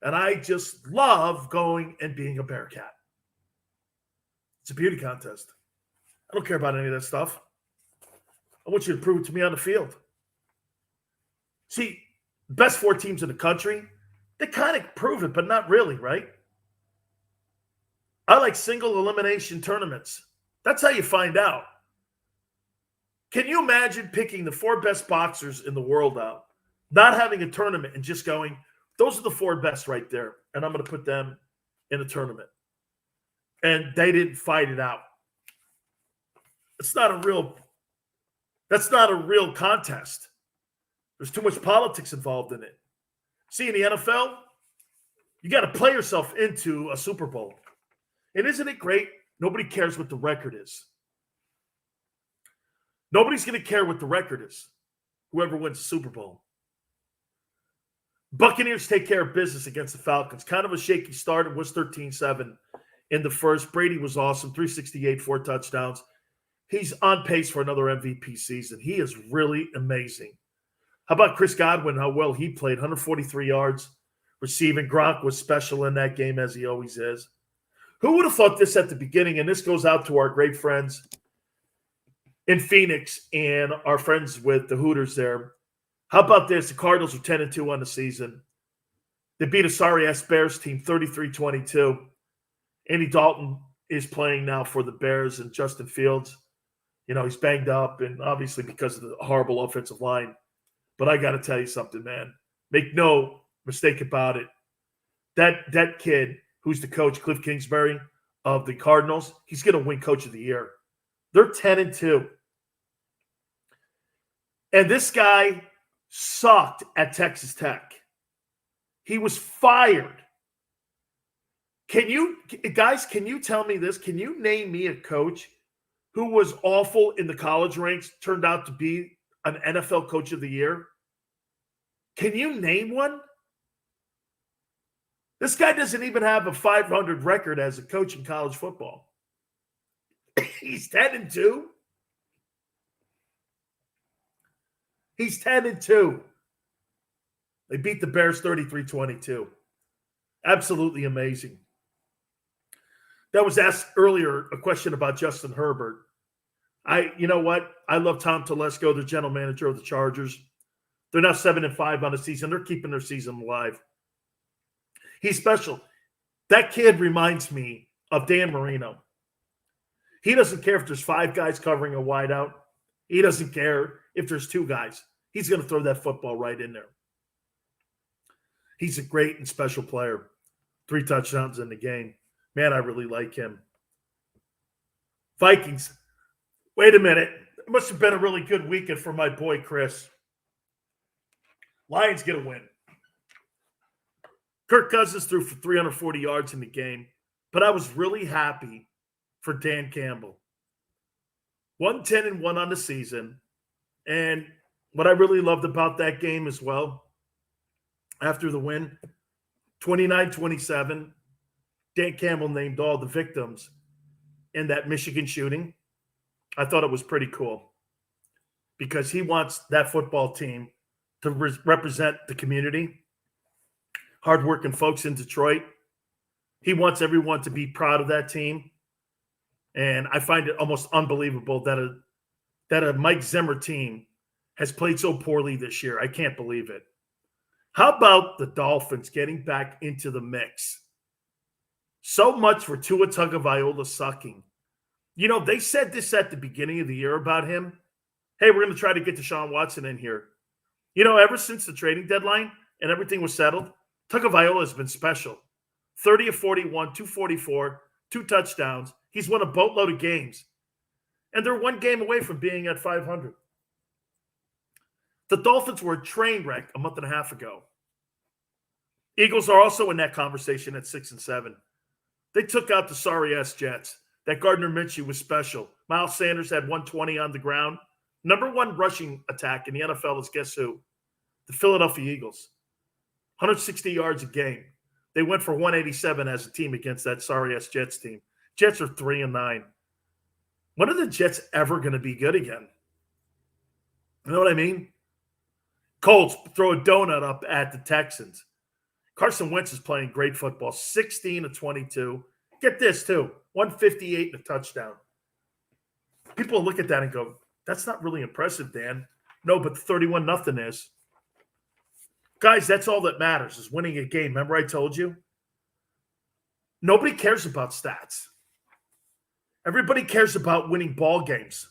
B: And I just love going and being a Bearcat. It's a beauty contest. I don't care about any of that stuff. I want you to prove it to me on the field. See, the best 4 teams in the country, they kind of prove it, but not really, right? I like single elimination tournaments. That's how you find out. Can you imagine picking the 4 best boxers in the world out, not having a tournament and just going, those are the 4 best right there, and I'm going to put them in a tournament. And they didn't fight it out. That's not a real contest. There's too much politics involved in it. See, in the NFL, you got to play yourself into a Super Bowl. And isn't it great? Nobody cares what the record is. Nobody's going to care what the record is, whoever wins the Super Bowl. Buccaneers take care of business against the Falcons. Kind of a shaky start. It was 13-7 in the first. Brady was awesome, 368, 4 touchdowns. He's on pace for another MVP season. He is really amazing. How about Chris Godwin, how well he played, 143 yards receiving. Gronk was special in that game, as he always is. Who would have thought this at the beginning? And this goes out to our great friends in Phoenix and our friends with the Hooters there. How about this? The Cardinals are 10-2 on the season. They beat a sorry-ass Bears team 33-22. Andy Dalton is playing now for the Bears, and Justin Fields, he's banged up, and obviously because of the horrible offensive line. But I got to tell you something, man. Make no mistake about it. That kid who's the coach, Cliff Kingsbury of the Cardinals, he's going to win Coach of the Year. They're 10-2. And this guy sucked at Texas Tech. He was fired. Can you tell me this? Can you name me a coach who was awful in the college ranks, turned out to be an NFL Coach of the Year? Can you name one? This guy doesn't even have a 500 record as a coach in college football. He's 10-2. He's 10-2. They beat the Bears 33-22. Absolutely amazing. That was asked earlier, a question about Justin Herbert. You know what? I love Tom Telesco, the general manager of the Chargers. They're now 7-5 on the season. They're keeping their season alive. He's special. That kid reminds me of Dan Marino. He doesn't care if there's 5 guys covering a wideout. He doesn't care if there's 2 guys. He's going to throw that football right in there. He's a great and special player. 3 touchdowns in the game. Man, I really like him. Vikings. Wait a minute. It must have been a really good weekend for my boy, Chris. Lions get a win. Kirk Cousins threw for 340 yards in the game, but I was really happy for Dan Campbell. 110-1 on the season. And what I really loved about that game as well, after the win, 29-27, Dan Campbell named all the victims in that Michigan shooting. I thought it was pretty cool because he wants that football team to represent the community, hardworking folks in Detroit. He wants everyone to be proud of that team. And I find it almost unbelievable that a Mike Zimmer team has played so poorly this year. I can't believe it. How about the Dolphins getting back into the mix? So much for Tua Tagovailoa sucking. They said this at the beginning of the year about him. Hey, we're going to try to get Deshaun Watson in here. Ever since the trading deadline and everything was settled, Tagovailoa has been special. 30 of 41, 244, 2 touchdowns. He's won a boatload of games. And they're 1 game away from being at 500. The Dolphins were a train wreck a month and a half ago. Eagles are also in that conversation at 6-7. They took out the sorry-ass Jets. That Gardner Minshew was special. Miles Sanders had 120 on the ground. Number 1 rushing attack in the NFL is guess who? The Philadelphia Eagles. 160 yards a game. They went for 187 as a team against that sorry-ass Jets team. Jets are 3-9. When are the Jets ever going to be good again? You know what I mean? Colts throw a donut up at the Texans. Carson Wentz is playing great football. 16-22. Get this, too. 158 and a touchdown. People look at that and go, that's not really impressive, Dan. No, but 31-0 is. Guys, that's all that matters is winning a game. Remember I told you? Nobody cares about stats. Everybody cares about winning ball games.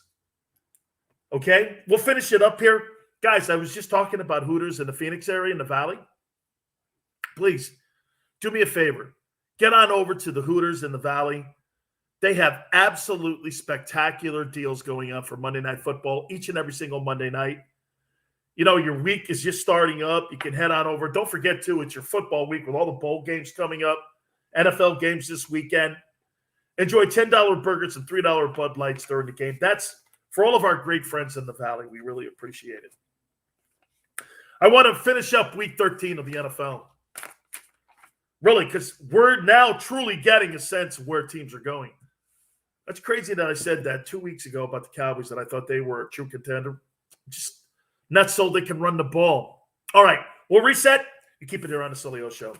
B: Okay? We'll finish it up here. Guys, I was just talking about Hooters in the Phoenix area in the Valley. Please, do me a favor. Get on over to the Hooters in the Valley. They have absolutely spectacular deals going on for Monday Night Football each and every single Monday night. Your week is just starting up. You can head on over. Don't forget, too, it's your football week with all the bowl games coming up, NFL games this weekend. Enjoy $10 burgers and $3 Bud Lights during the game. That's For all of our great friends in the Valley, we really appreciate it. I want to finish up week 13 of the NFL. Really, because we're now truly getting a sense of where teams are going. That's crazy that I said that 2 weeks ago about the Cowboys, that I thought they were a true contender. Just not so they can run the ball. All right, we'll reset. You keep it here on the Sully O Show.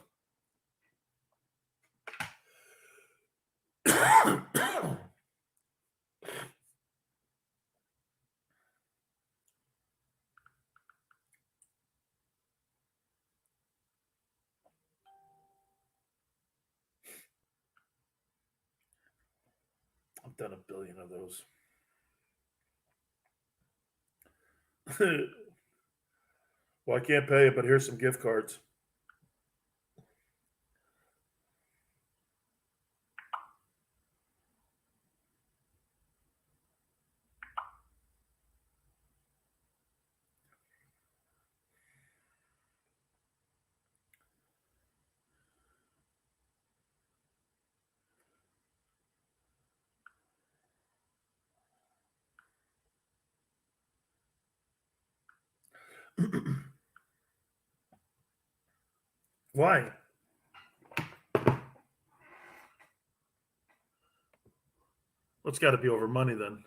B: I've done a billion of those. Well, I can't pay it, but here's some gift cards. Why? Well, it's got to be over money then.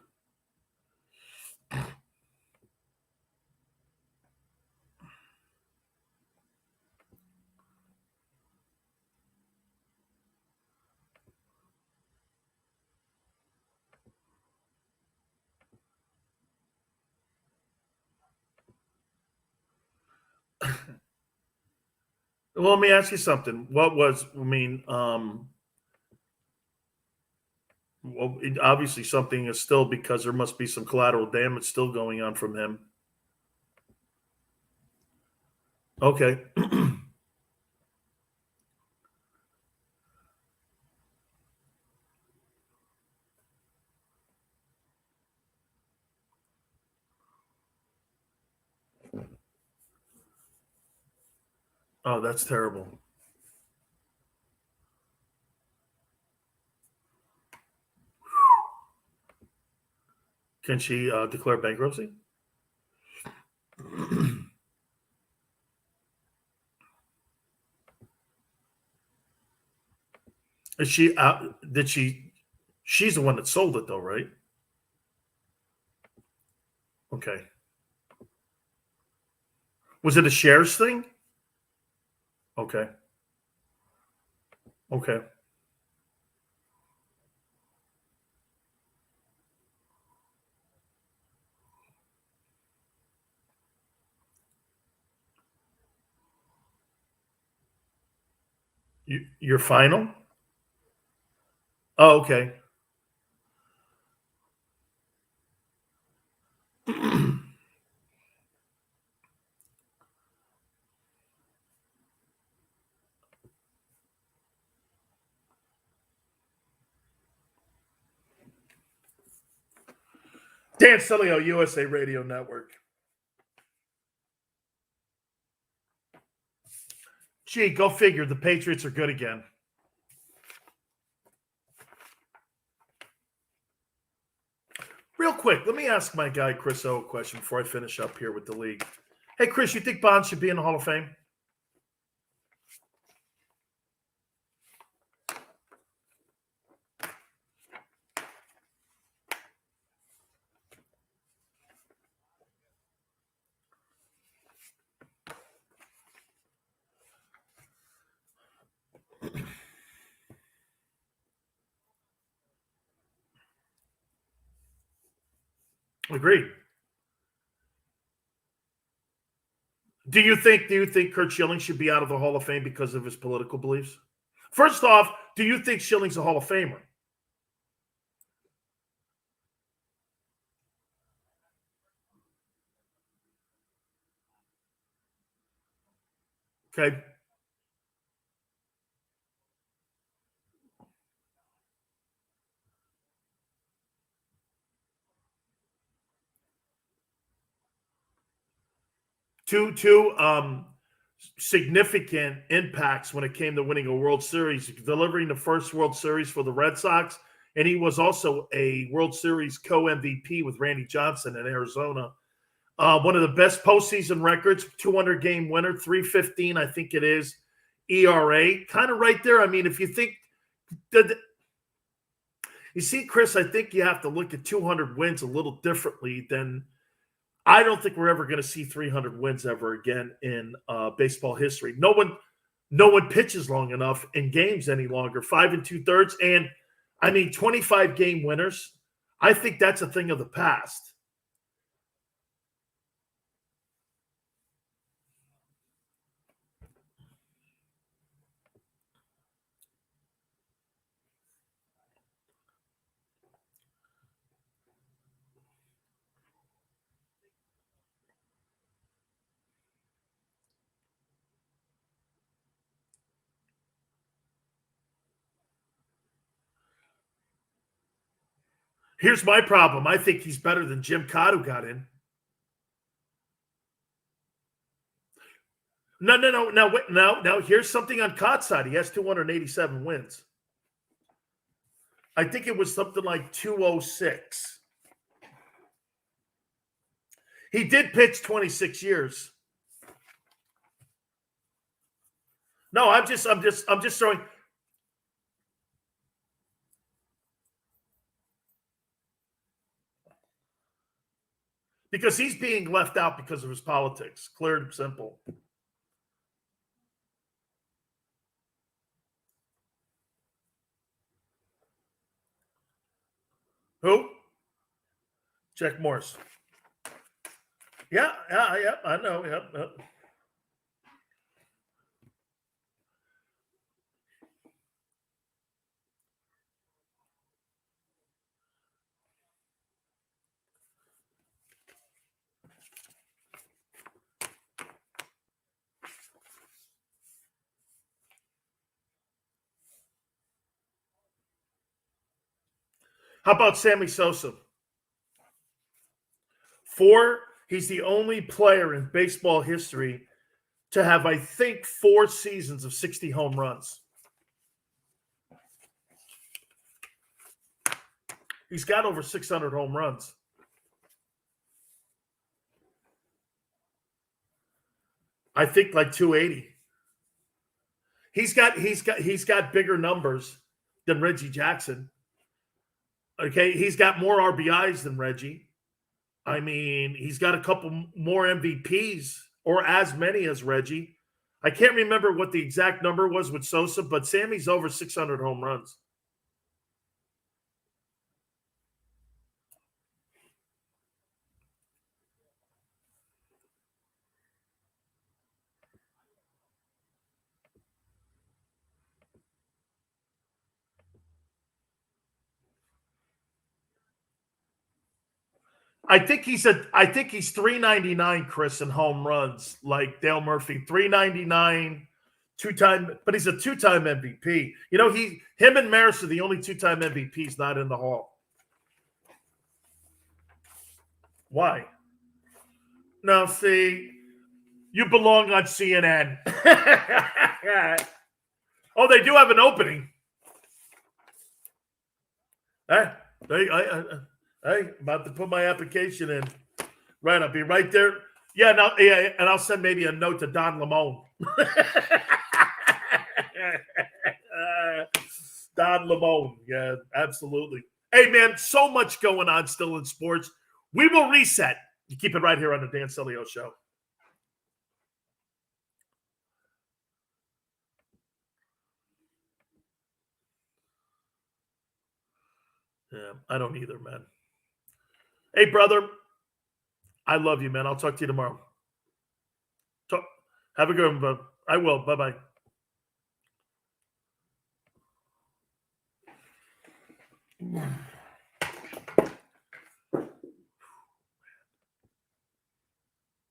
B: Well, let me ask you something. Well, obviously something is still, because there must be some collateral damage still going on from him. Okay. Oh, that's terrible. Can she declare bankruptcy? Is she out? Did she? She's the one that sold it, though, right? Okay. Was it a shares thing? Okay. Okay. Your final? Oh, okay. Dan Sileo, USA Radio Network. Gee, go figure. The Patriots are good again. Real quick, let me ask my guy Chris O a question before I finish up here with the league. Hey, Chris, you think Bonds should be in the Hall of Fame? Agreed. Do you think Curt Schilling should be out of the Hall of Fame because of his political beliefs? First off, do you think Schilling's a Hall of Famer? Okay. Two significant impacts when it came to winning a World Series, delivering the first World Series for the Red Sox and he was also a World Series co-MVP with Randy Johnson in Arizona. One of the best postseason records, 200-game winner, 3.15, I think it is, ERA. Kind of right there. I mean, if you think that – you see, Chris, I think you have to look at 200 wins a little differently than – I don't think we're ever going to see 300 wins ever again in baseball history. No one pitches long enough in games any longer. 5 2/3, and I mean 25 game winners. I think that's a thing of the past. Here's my problem. I think he's better than Jim Cott, who got in. No. Now, here's something on Cott's side. He has 287 wins. I think it was something like 206. He did pitch 26 years. No, I'm just throwing. Because he's being left out because of his politics. Clear and simple. Who? Jack Morris. Yeah, I know. Yep. How about Sammy Sosa? 4, he's the only player in baseball history to have, I think, 4 seasons of 60 home runs. He's got over 600 home runs. I think like 280. He's got bigger numbers than Reggie Jackson. Okay, he's got more RBIs than Reggie. I mean, he's got a couple more MVPs, or as many as Reggie. I can't remember what the exact number was with Sosa, but Sammy's over 600 home runs. I think he's 399, Chris, in home runs, like Dale Murphy. 399, but he's a 2-time MVP. You know, him and Maris are the only 2-time MVPs not in the Hall. Why? No, see, you belong on CNN. Oh, they do have an opening. Hey, about to put my application in. Right, I'll be right there. Yeah, and I'll send maybe a note to Don Lemon. Don Lemon, yeah, absolutely. Hey, man, so much going on still in sports. We will reset. You keep it right here on the Dan Sileo Show. Yeah, I don't either, man. Hey, brother, I love you, man. I'll talk to you tomorrow. Have a good one, bud. I will. Bye-bye.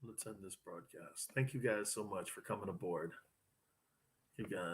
B: Let's end this broadcast. Thank you guys so much for coming aboard. You guys.